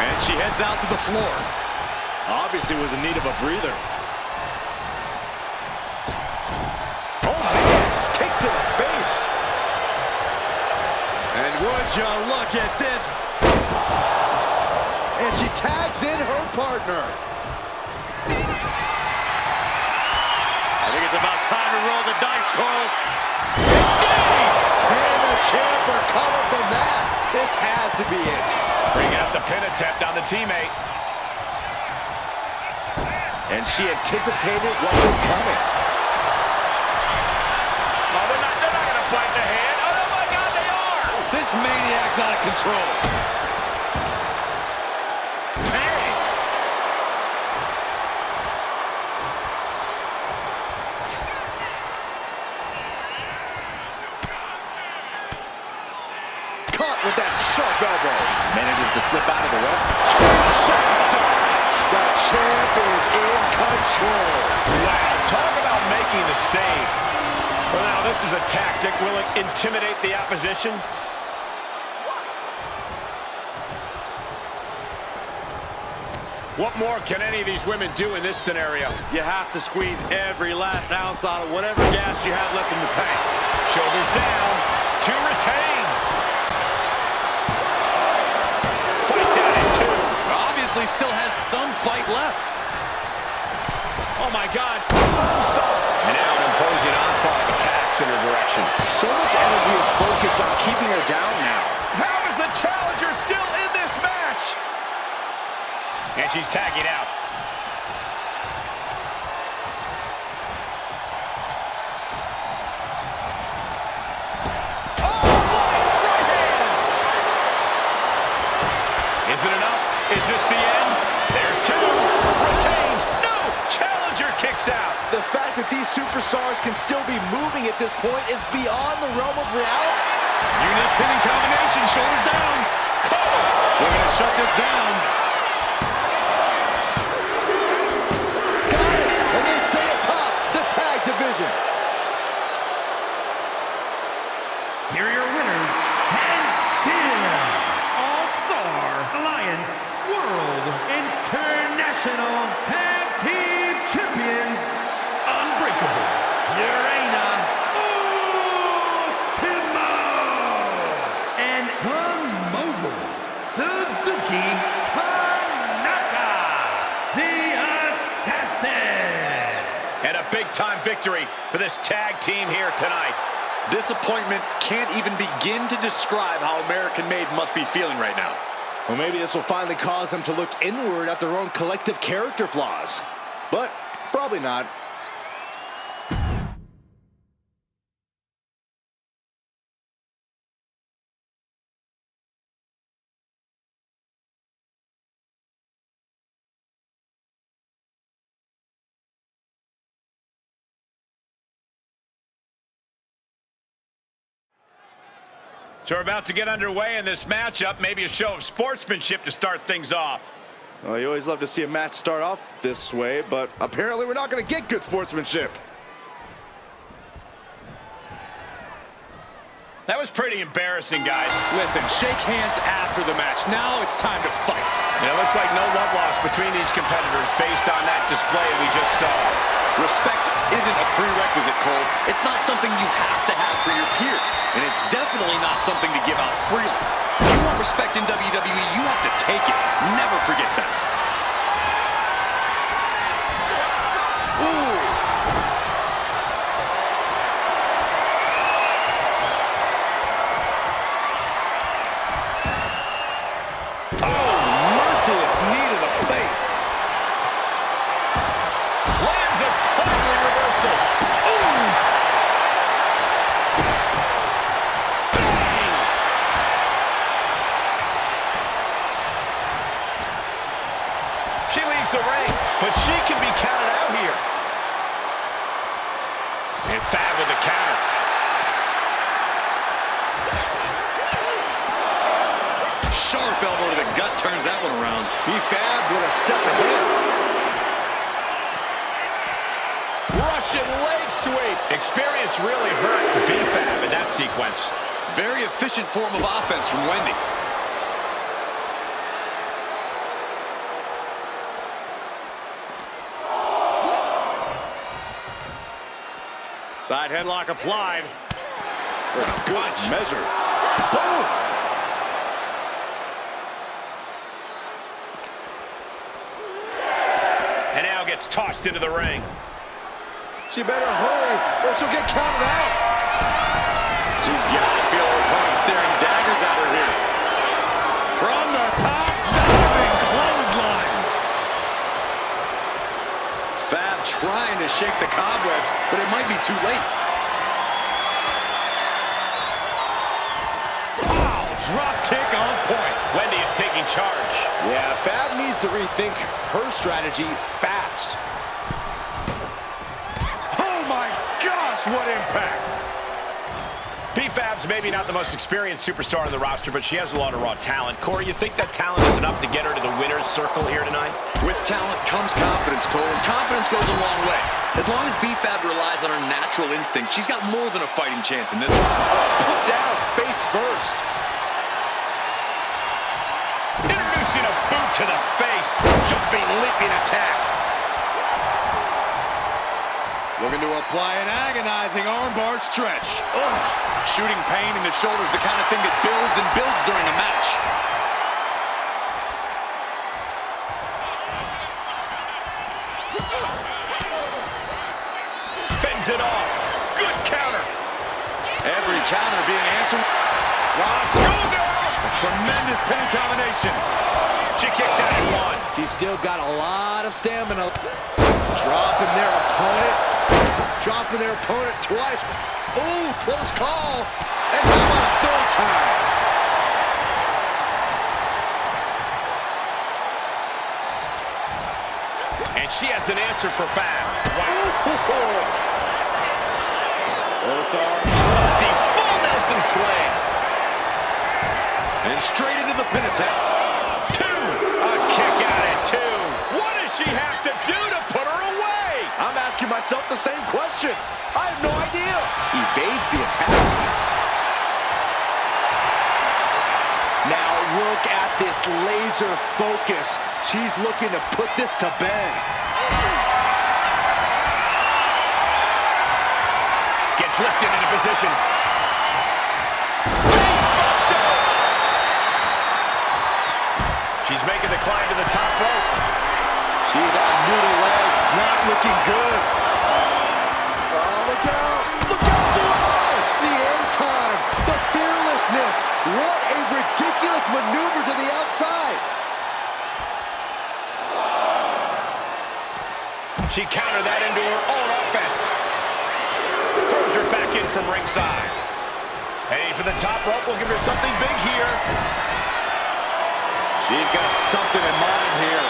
And she heads out to the floor. Obviously was in need of a breather. Oh, man. Kick to the face. And would you look at this? And she tags in her partner. I think it's about time to roll the dice, Cole. And the champ recover from that. This has to be it. Bring out the pin attempt on the teammate. And she anticipated what was coming. Oh, they're not going to bite the hand. Oh, my God, they are. This maniac's out of control. Bang! Caught with that sharp elbow. Manages to slip out of the way. The champ is in control. Wow, talk about making the save. Well, now this is a tactic. Will it intimidate the opposition? What more can any of these women do in this scenario? You have to squeeze every last ounce out of whatever gas you have left in the tank. Shoulders down to retain. Fights out in two. Obviously still has some fight left. Oh, my God. Moonsault. And now an imposing onslaught of attacks in her direction. So much energy is focused on keeping her down now. How is the challenger still in this match? And she's tagging out. Oh, what a right hand! Is it enough? Is this the end? There's two. Retains. No. Challenger kicks out. The fact that these superstars can still be moving at this point is beyond the realm of reality. Unique pinning combination, shoulders down. We're going to shut this down. Got it, and they stay atop the tag division. Here are your winners, and still All-Star Alliance World International Tag Team Champions, Unbreakable, Urena Ultimo, and the Mogul, Suzuki Tanaka, the Assassins. And a big-time victory for this tag team here tonight. Disappointment can't even begin to describe how American Made must be feeling right now. Well, maybe this will finally cause them to look inward at their own collective character flaws. But probably not. So we're about to get underway in this matchup. Maybe a show of sportsmanship to start things off. Well, you always love to see a match start off this way, but apparently we're not going to get good sportsmanship. That was pretty embarrassing, guys. Listen, shake hands after the match. Now it's time to fight. And it looks like no love lost between these competitors based on that display we just saw. Respect isn't a prerequisite, Cole. It's not something you have to have for your peers. And it's definitely not something to give out freely. If you want respect in WWE, you have to take it. Never forget that. Ooh. Merciless knee to the face. Lands a timely reversal. Ooh. Bang. She leaves the ring, but she can be counted out here. And FAW with the counter. Sharp elbow to the gut turns that one around. FAW with a step ahead. Russian leg sweep. Experience really hurt FAW in that sequence. Very efficient form of offense from Wendy. Side headlock applied. Good measure. Boom! And now gets tossed into the ring. She better hurry or she'll get counted out. She's got to feel her opponent staring daggers at her here. From the top, diving clothesline. FAW trying to shake the cobwebs, but it might be too late. Wow, drop kick on point. Wendy is taking charge. Yeah, FAW needs to rethink her strategy fast. Oh my gosh, what impact. FAW's maybe not the most experienced superstar on the roster, but she has a lot of raw talent. Corey, you think that talent is enough to get her to the winner's circle here tonight? With talent comes confidence, Cole, and confidence goes a long way. As long as FAW relies on her natural instinct, she's got more than a fighting chance in this one. Put down, face first. Introducing a boot to the face. Jumping, leaping attack. Looking to apply an agonizing armbar stretch. Shooting pain in the shoulder is the kind of thing that builds and builds during a match. Fends it off. Good counter. Every counter being answered. A tremendous pin combination. She kicks out at one. She's still got a lot of stamina. Dropping their opponent twice. Ooh, close call. And how about a third time? And she has an answer for FAW. Wow. Both arms. The full Nelson slam. And straight into the pin attempt. Two. A kick out at two. What does she have to do to put her away? I'm asking myself the same question. I have no idea. Evades the attack. Now look at this laser focus. She's looking to put this to bed. Gets lifted into position. She's making the climb to the top rope. She's on noodle legs, not looking good. Oh, look out! Look out below! The airtime, the fearlessness. What a ridiculous maneuver to the outside. She countered that into her own offense. Throws her back in from ringside. Heading for the top rope. We'll give her something big here. She's got something in mind here.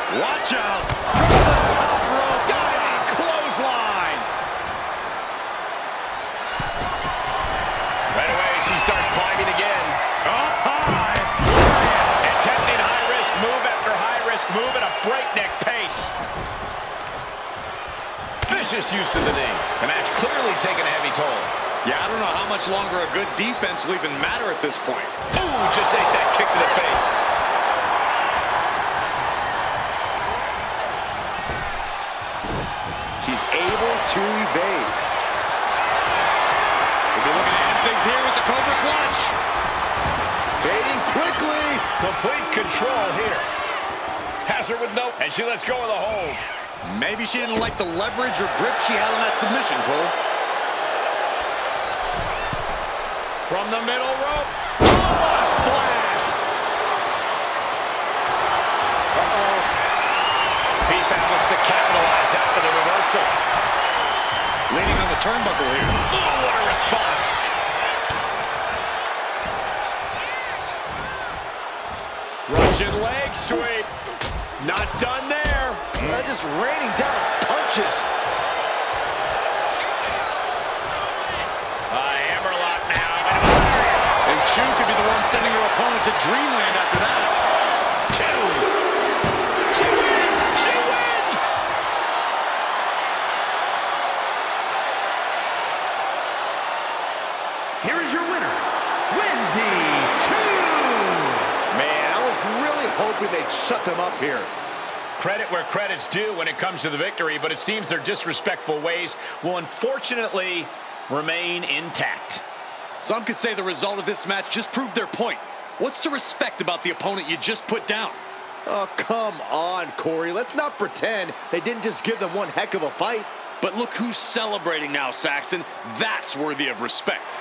Watch out. From the top rope. Diving clothesline. Right away, she starts climbing again. Up high. Attempting high-risk move after high-risk move at a breakneck pace. Vicious use of the knee. The match clearly taking a heavy toll. Yeah, I don't know how much longer a good defense will even matter at this point. Ooh, just ate that kick to the face. She's able to evade. We'll be looking to end things here with the Cobra Clutch. Fading quickly. Complete control here. Has her with no, and she lets go of the hold. Maybe she didn't like the leverage or grip she had on that submission, Cole. From the middle rope. Oh, what a splash. Uh-oh. FAW looks to capitalize after the reversal. Leaning on the turnbuckle here. Oh, what a response. Russian leg sweep. Not done there. They're just raining down punches. Hammerlock now. And Chu could be the one sending her opponent to dreamland after that. Two. She wins. She wins. Here is your winner, Wendy Chu. Man, I was really hoping they'd shut them up here. Credit where credit's due when it comes to the victory, but it seems their disrespectful ways will unfortunately remain intact. Some could say the result of this match just proved their point. What's to respect about the opponent you just put down? Oh, come on, Corey. Let's not pretend they didn't just give them one heck of a fight. But look who's celebrating now, Saxton. That's worthy of respect.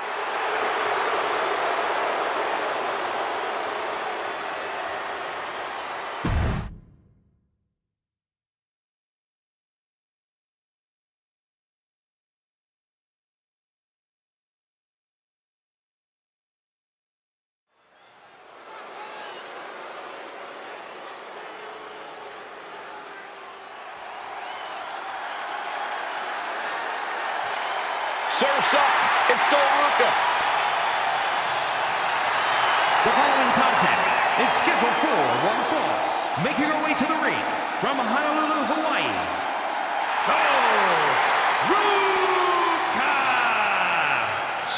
Surf's up. It's Ruka. The following contest is scheduled for one fall. Making her way to the ring from Honolulu, Hawaii,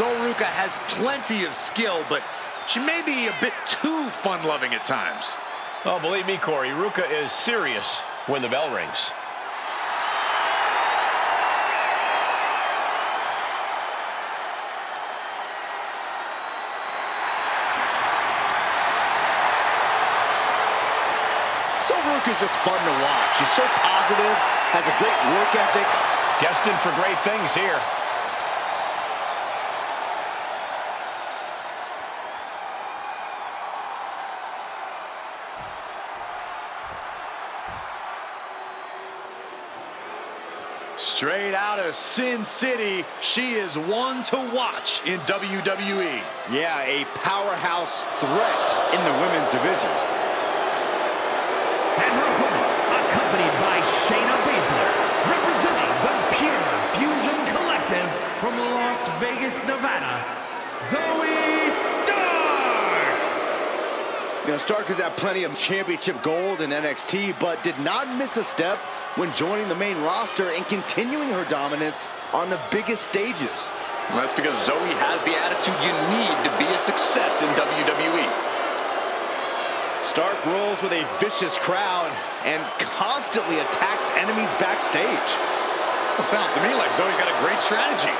Ruka has plenty of skill, but she may be a bit too fun-loving at times. Oh, believe me, Corey, Ruka is serious when the bell rings. Ruka's just fun to watch. She's so positive, has a great work ethic. Destined for great things here. Straight out of Sin City, she is one to watch in WWE. Yeah, a powerhouse threat in the women's division. and her opponent, accompanied by Shayna Baszler, representing the Pure Fusion Collective from Las Vegas, Nevada, Zoe Stark. You know, Stark has had plenty of championship gold in NXT, but did not miss a step when joining the main roster and continuing her dominance on the biggest stages. Well, that's because Zoe has the attitude you need to be a success in WWE. Stark rolls with a vicious crowd and constantly attacks enemies backstage. Well, sounds to me like Zoe's got a great strategy.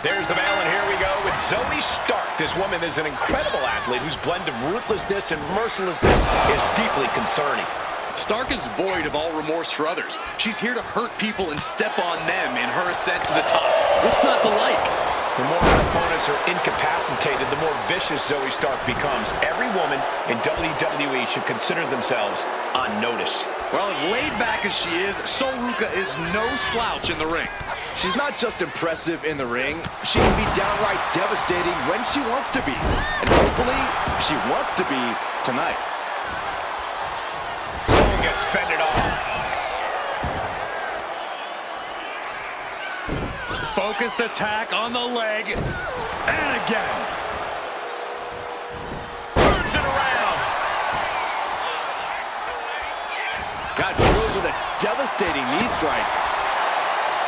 There's the bell, and here we go with Zoe Stark. This woman is an incredible athlete whose blend of ruthlessness and mercilessness is deeply concerning. Stark is void of all remorse for others. She's here to hurt people and step on them in her ascent to the top. What's not to like? The more her opponents are incapacitated, the more vicious Zoe Stark becomes. Every woman in WWE should consider themselves on notice. Well, as laid back as she is, Ruka is no slouch in the ring. She's not just impressive in the ring, she can be downright devastating when she wants to be. And hopefully, she wants to be tonight. Zoe gets fended off. Focused attack on the leg. And again. devastating knee strike.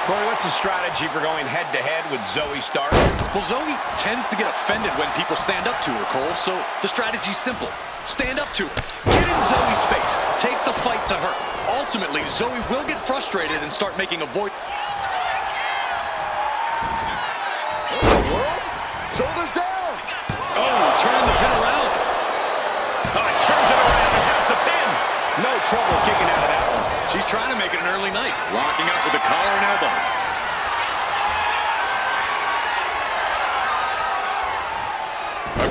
Corey, what's the strategy for going head-to-head with Zoe Stark? Well, Zoe tends to get offended when people stand up to her, Cole, so the strategy's simple. Stand up to her. Get in Zoe's face. Take the fight to her. Ultimately, Zoe will get frustrated and start making a void. Shoulders down. Oh, turning the pin around. Turns it around and has the pin. No trouble kicking out of that one. She's trying to make it an early night. Locking up with the collar and elbow.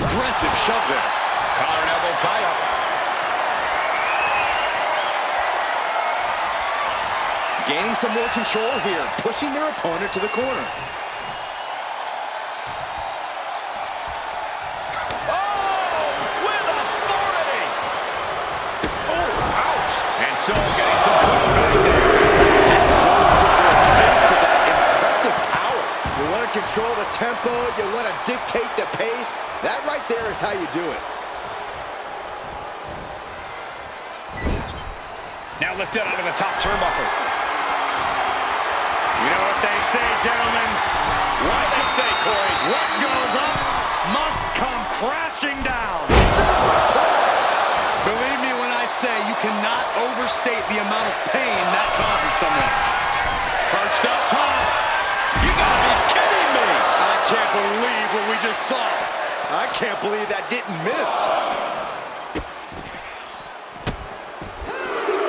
Aggressive shove there. Collar and elbow tie up. Gaining some more control here, pushing their opponent to the corner. So getting some pushback there. And so a taste of that impressive power. You want to control the tempo, you want to dictate the pace. That right there is how you do it. Now lifted onto the top turnbuckle. You know what they say, gentlemen? What do they say, Corey? What goes up must come crashing down. Believe me when I say you cannot overstate the amount of pain that causes someone. Perched up top. You gotta be kidding me. I can't believe what we just saw. I can't believe that didn't miss.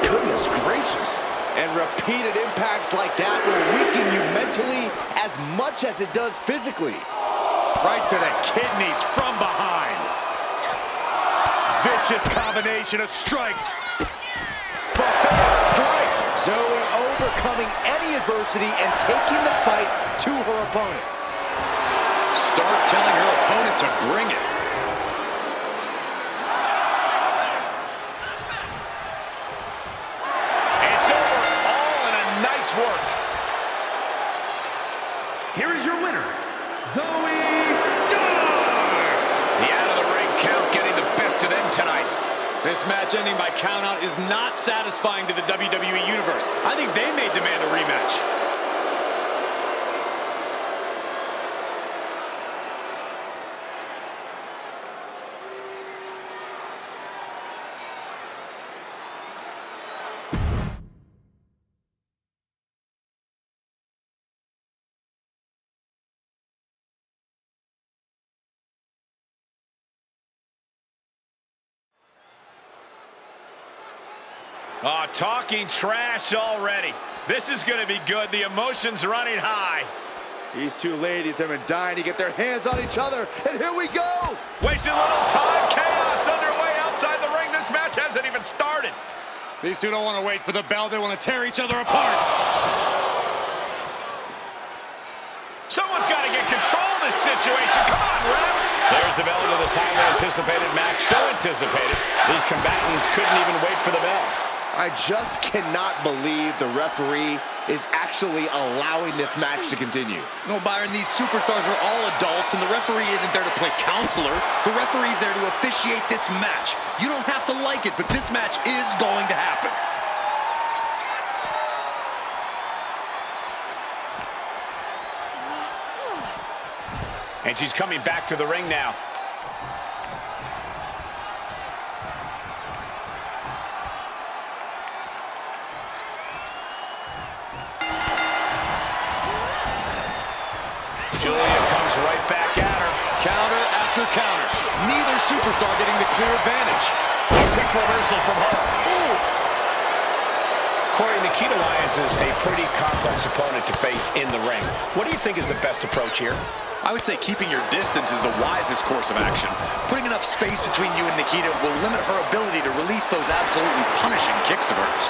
Goodness gracious. And repeated impacts like that will weaken you mentally as much as it does physically. Right to the kidneys from behind. Vicious combination of strikes. Strikes. Zoe overcoming any adversity and taking the fight to her opponent. Start telling her opponent to bring it. It's over, all in a nice work. Here is your winner, Zoe Stark! The out-of-the-ring count getting the best of them tonight. This match ending by countout is not satisfying to the WWE Universe. I think they may demand a rematch. Oh, talking trash already. This is going to be good. The emotion's running high. These two ladies have been dying to get their hands on each other, and here we go! Wasting a little time. Chaos underway outside the ring. This match hasn't even started. These two don't want to wait for the bell. They want to tear each other apart. Someone's got to get control of this situation. Come on, ref. There's the bell to this highly anticipated match. So anticipated, these combatants couldn't even wait for the bell. I just cannot believe the referee is actually allowing this match to continue. No, Byron, these superstars are all adults, and the referee isn't there to play counselor. The referee's there to officiate this match. You don't have to like it, but this match is going to happen. And she's coming back to the ring now. Julia comes right back at her. Counter after counter. Neither superstar getting the clear advantage. A quick reversal from her. Ooh. Corey, Nikita Lyons is a pretty complex opponent to face in the ring. What do you think is the best approach here? I would say keeping your distance is the wisest course of action. Putting enough space between you and Nikita will limit her ability to release those absolutely punishing kicks of hers.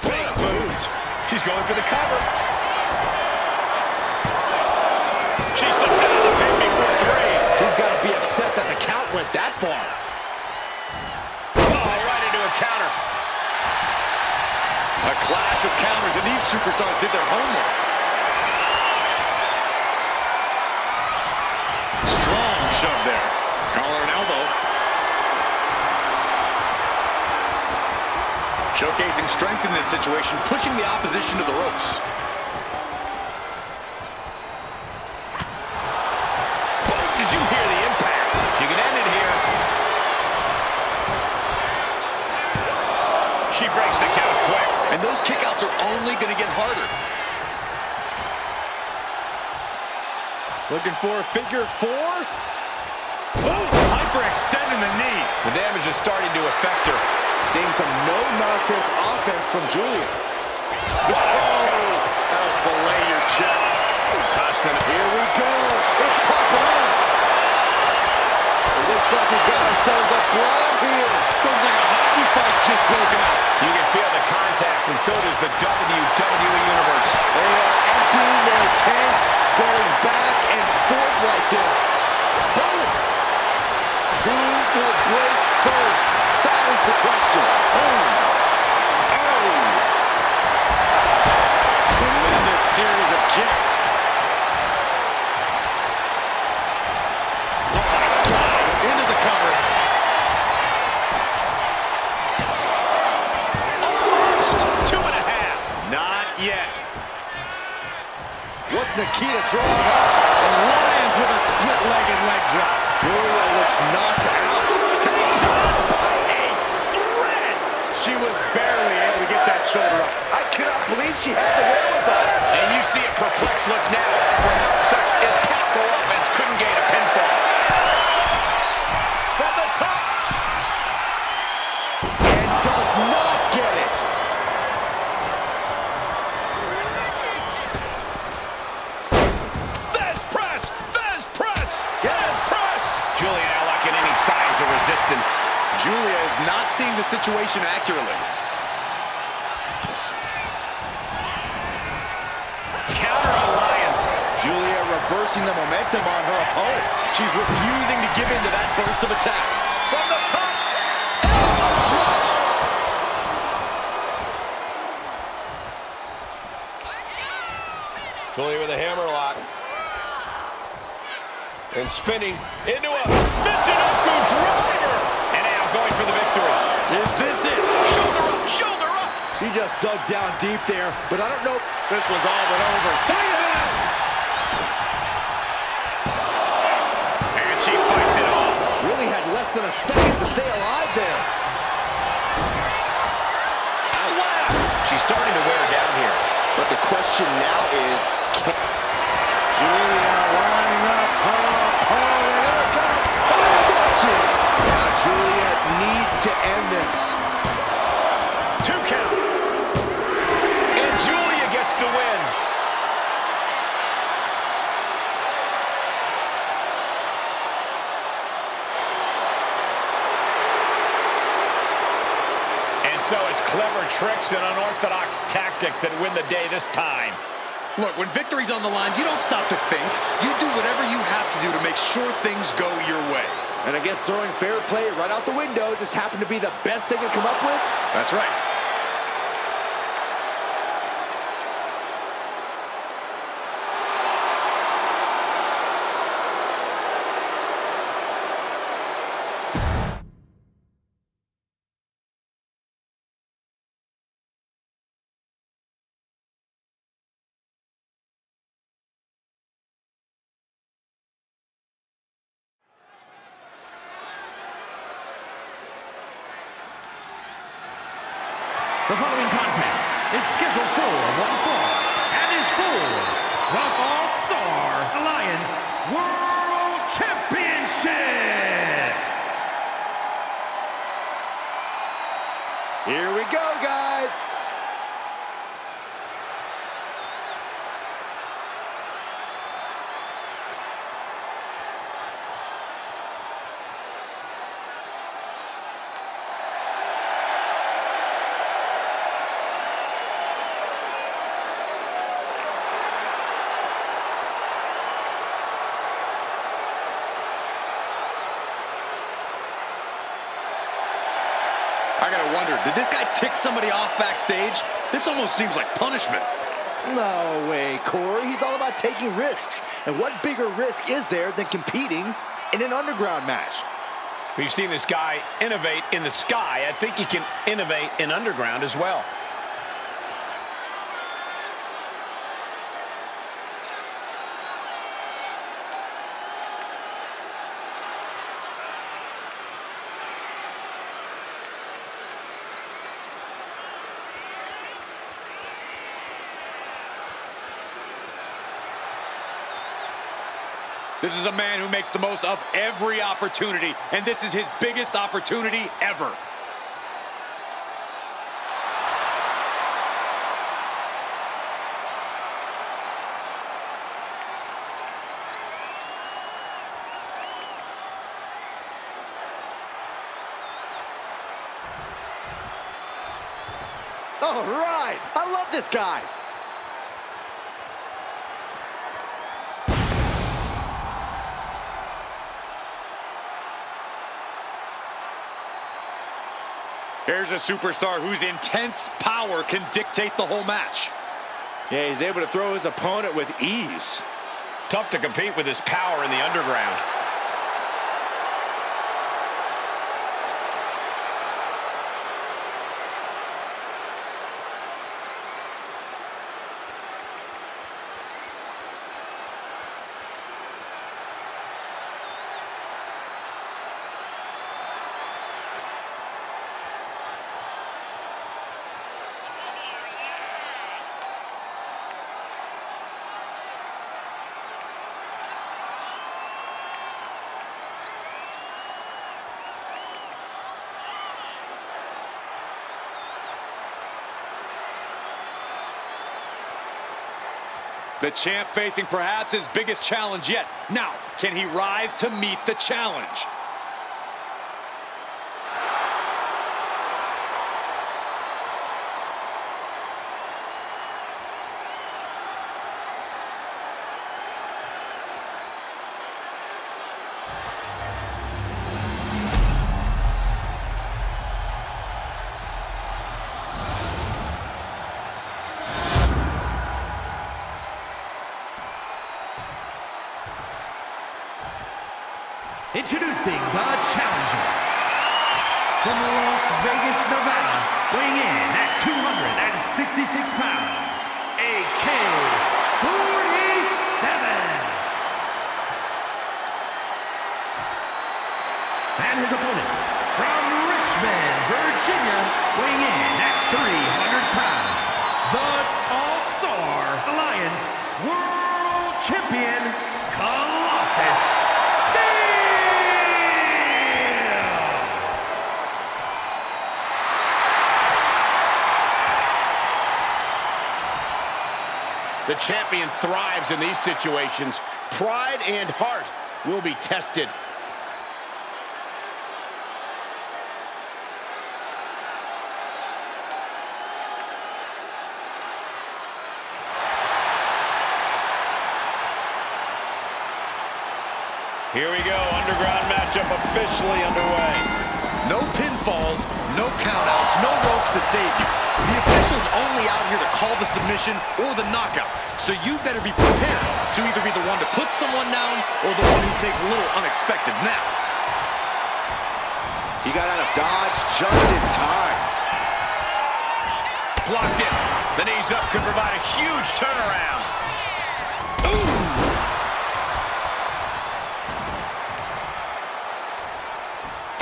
Big boot. She's going for the cover. She slips out of the pin before three. She's got to be upset that the count went that far. Oh, right into a counter. A clash of counters, and these superstars did their homework. Strong shove there. Collar and elbow. Showcasing strength in this situation, pushing the opposition to the ropes. Boom! Did you hear the impact? She can end it here. She breaks the count quick. And those kickouts are only going to get harder. Looking for a figure four. Oh, hyperextending the knee. The damage is starting to affect her. Seeing some no-nonsense offense from Julia. What a shot. That'll fillet your chest. Constant. Here we go. It's popping off. It looks like we got ourselves a brawl here. Looks like a hockey fight's just broken out. You can feel the contact, and so does the WWE Universe. They are emptying their tanks, going back and forth like this. Boom! Who will break first? That is the question. Oh! Tremendous series of kicks. Oh my God! Into the cover. Almost 2.5. Not yet. What's Nikita drawing up? And Lions with a split-legged leg drop. Julia looks knocked out. Hangs on by a thread. She was barely able to get that shoulder up. I cannot believe she had the wherewithal. And you see a perplexed look now for how such impactful offense couldn't gain a pinfall. From the top. And does not get it. Fez press! Fez press! Fez press! Julia now lacking any signs of resistance. Julia is not seeing the situation accurately. Counter alliance. Julia reversing the momentum on her opponent. She's refusing to give in to that burst of attacks. From the top. Julia with a hammer lock. And spinning into a Michinoku driver. And now going for the victory. Is this it? Shoulder up, shoulder up. She just dug down deep there, but I don't know. This one's all but over. And she fights it off. Really had less than a second to stay alive there. Slap. She's starting to wear down here. But the question now is, Julia lining up her opponent. Now Julia needs to end this. 2 count. And Julia gets the win. And so it's clever tricks and unorthodox tactics that win the day this time. Look, when victory's on the line, you don't stop to think. You do whatever you have to do to make sure things go your way. And I guess throwing fair play right out the window just happened to be the best they could come up with. That's right. The following contest is scheduled for one fall and is for the All-Star Alliance World Championship. Here we go, guys. I gotta wonder, did this guy tick somebody off backstage? This almost seems like punishment. No way, Corey. He's all about taking risks. And what bigger risk is there than competing in an underground match? We've seen this guy innovate in the sky. I think he can innovate in underground as well. This is a man who makes the most of every opportunity, and this is his biggest opportunity ever. All right, I love this guy. Here's a superstar whose intense power can dictate the whole match. Yeah, he's able to throw his opponent with ease. Tough to compete with his power in the underground. The champ facing perhaps his biggest challenge yet. Now, can he rise to meet the challenge? Introducing the challenger from Las Vegas, Nevada, weighing in at 266 pounds, AK-47. And his opponent from Richmond, Virginia, weighing in at 300 pounds, the All-Star Alliance World Champion, Colossus. The champion thrives in these situations. Pride and heart will be tested. Here we go, underground matchup officially underway. No pinfalls, no countouts, no ropes to save you. The official's only out here to call the submission or the knockout. So you better be prepared to either be the one to put someone down or the one who takes a little unexpected nap. He got out of dodge just in time. Blocked it. The knees up could provide a huge turnaround. Ooh!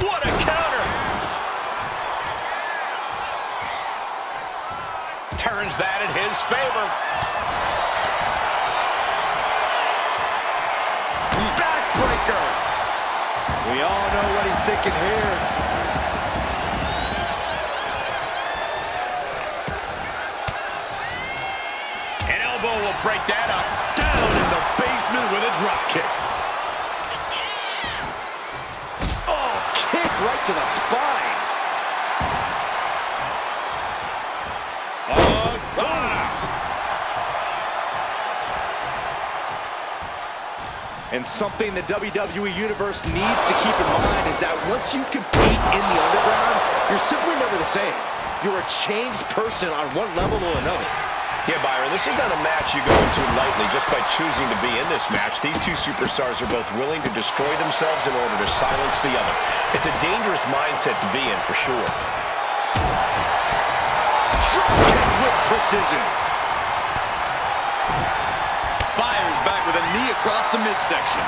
What a counter! Turns that in his favor. Backbreaker. We all know what he's thinking here. An elbow will break that up. Down in the basement with a drop kick. Oh, kick right to the spine. And something the WWE Universe needs to keep in mind is that once you compete in the underground, you're simply never the same. You're a changed person on one level or another. Yeah, Byron, this is not a match you go into lightly just by choosing to be in this match. These two superstars are both willing to destroy themselves in order to silence the other. It's a dangerous mindset to be in, for sure. Dropkick with precision. Fires back with a knee across the midsection.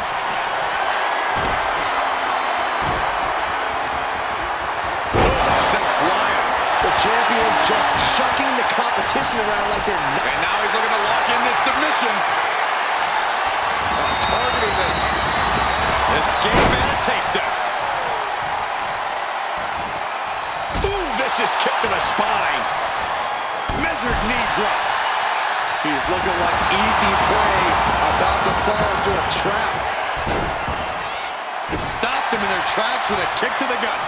Sent flying. The champion just chucking the competition around like they're not. And now he's looking to lock in this submission. Targeting them. Escape and a takedown. Ooh, vicious kick to the spine. Measured knee drop. He's looking like easy prey, about to fall into a trap. Stopped them in their tracks with a kick to the gut.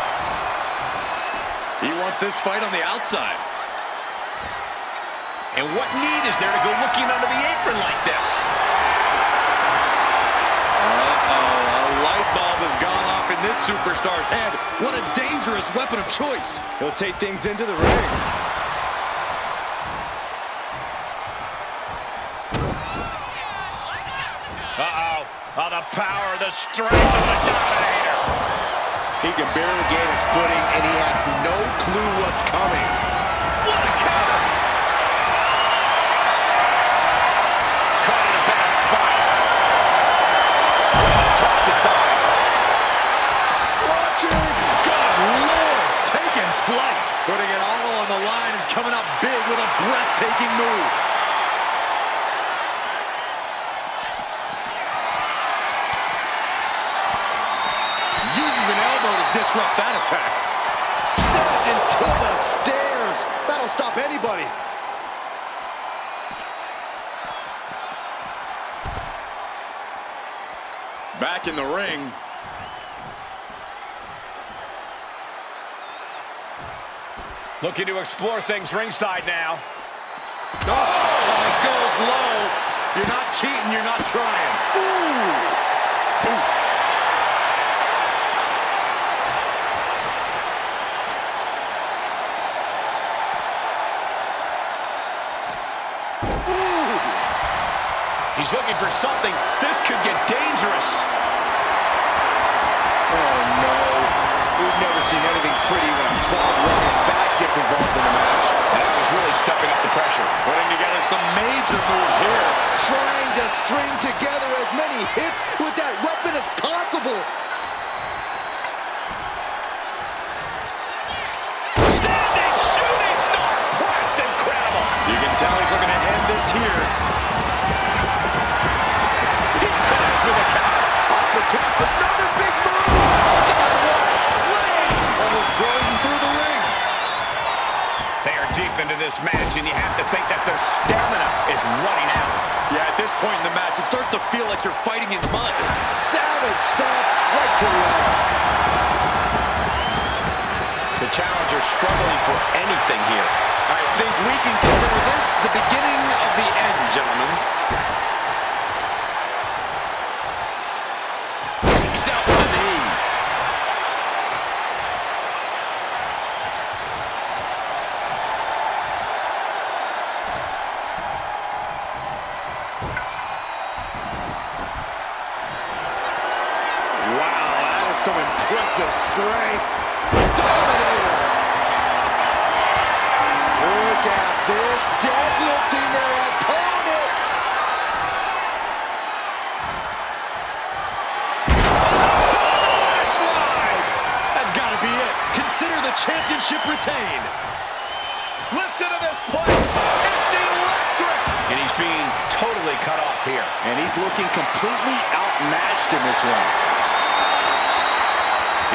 He wants this fight on the outside. And what need is there to go looking under the apron like this? Uh-oh, a light bulb has gone off in this superstar's head. What a dangerous weapon of choice. He'll take things into the ring. Uh-oh. Oh, the power, the strength of the Dominator. He can barely gain his footing, and he has no clue what's coming. What a counter! Caught in a bad spot. Tossed aside. Watching! Good Lord, taking flight. Putting it all on the line and coming up big with a breathtaking move. Uses an elbow to disrupt that attack. Sent into the stairs. That'll stop anybody. Back in the ring. Looking to explore things ringside now. Oh, it goes low. You're not cheating, you're not trying. Ooh. Ooh. He's looking for something. This could get dangerous. Oh, no. We've never seen anything pretty when a frog-running back gets involved in the match. Now he's really stepping up the pressure. Putting together some major moves here. Trying to string together as many hits with that weapon as possible. Standing shooting star press. Incredible. You can tell he's looking to end this here. With a counter. Opportunity. Another big move. Sidewalk slam. Almost Jordan through the ring. They are deep into this match, and you have to think that their stamina is running out. Yeah, at this point in the match, it starts to feel like you're fighting in mud. Savage stomp right to the arm. The challenger struggling for anything here. I think we can consider this the beginning of the end, gentlemen. Takes out the knee. Wow, that is some impressive strength. Dominator. Look at this, deadlifting their opponent. That's got to be it. Consider the championship retained. Listen to this place. It's electric. And he's being totally cut off here. And he's looking completely outmatched in this one.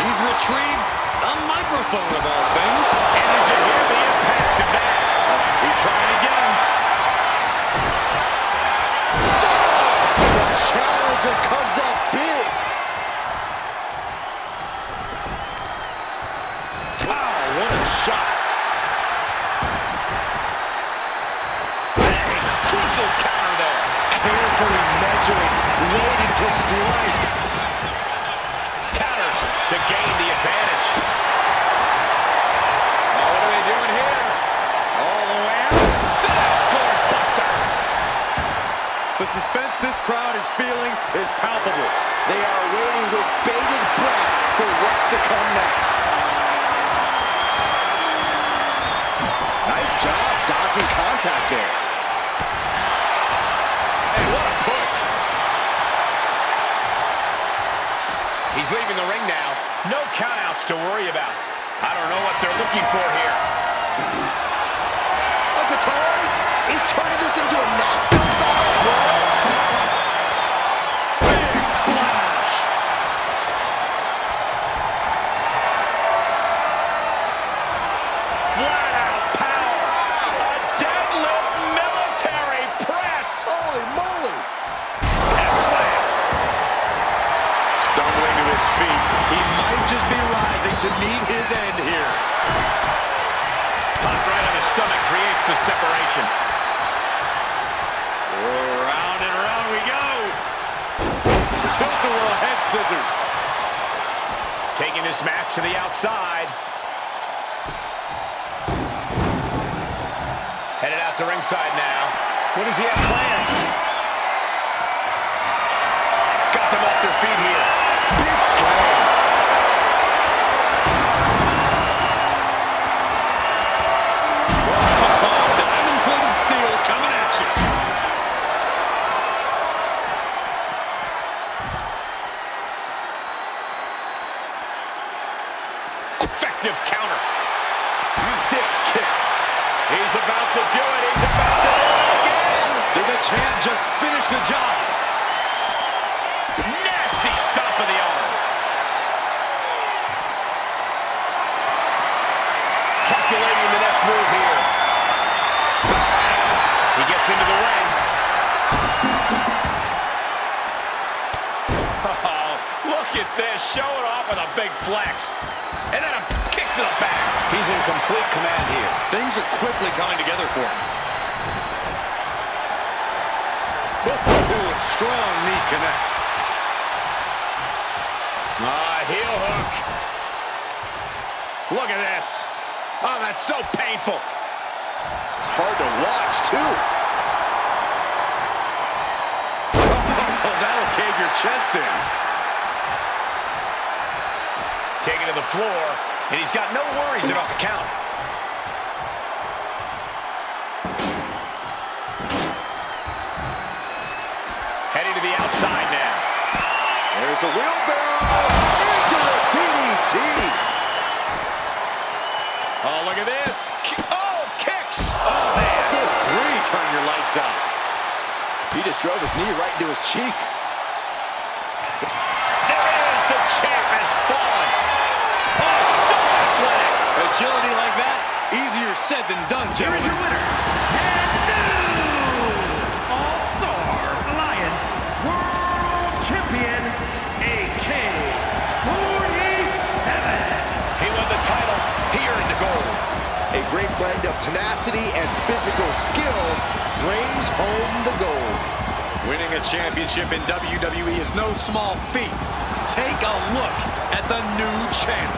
He's retrieved a microphone of all things. And did you hear the impact of that? He's trying again. Stop! The challenger comes up big. Wow, what a shot. Bang! Crucial counter there. Carefully measuring, waiting to strike. Counters to gain the advantage. Oh, what are they doing here? All the way out. Sit out, guard buster. suspense this crowd is feeling is palpable. They are waiting with bated breath for what's to come next. Nice job dodging contact there. And what a push. He's leaving the ring now. No countouts to worry about. I don't know what they're looking for here. Uncle Tom is turning this into a Nashville style brawl. Big splash. Flat out power. A deadlift military press. Holy moly. And a slam. Stumbling to his feet. He might just be rising to meet his end here. Pop right on the stomach creates the separation. Round and round we go. Tilt-a-whirl head scissors. Taking this match to the outside. Headed out to ringside now. What does he have planned? Got them off their feet here. Big slam. Diamond-plated steel coming at you. Effective counter. Stick kick. He's about to do it. He's about to do it again. Did the champ just finish the job? Nasty stomp of the arm. Calculating the next move here. He gets into the ring. Oh, look at this. Showing off with a big flex. And then a kick to the back. He's in complete command here. Things are quickly coming together for him. Strong knee connects. Heel hook. Look at this. Oh, that's so painful. It's hard to watch, too. Oh, that'll cave your chest in. Taken to the floor, and he's got no worries about the count. Heading to the outside now. There's a wheelbarrow into the DDT. Oh, look at this. Oh, kicks. Oh, man. Good grief, turn your lights out. He just drove his knee right into his cheek. There it is. The champ has fallen. Oh, so athletic. Agility like that, easier said than done, Here is gentlemen. your winner, and new All-Star Alliance World Champion, AK-47. He won the title. He earned the gold. A great blend of tenacity and physical skill brings home the gold. Winning a championship in WWE is no small feat. Take a look at the new champ.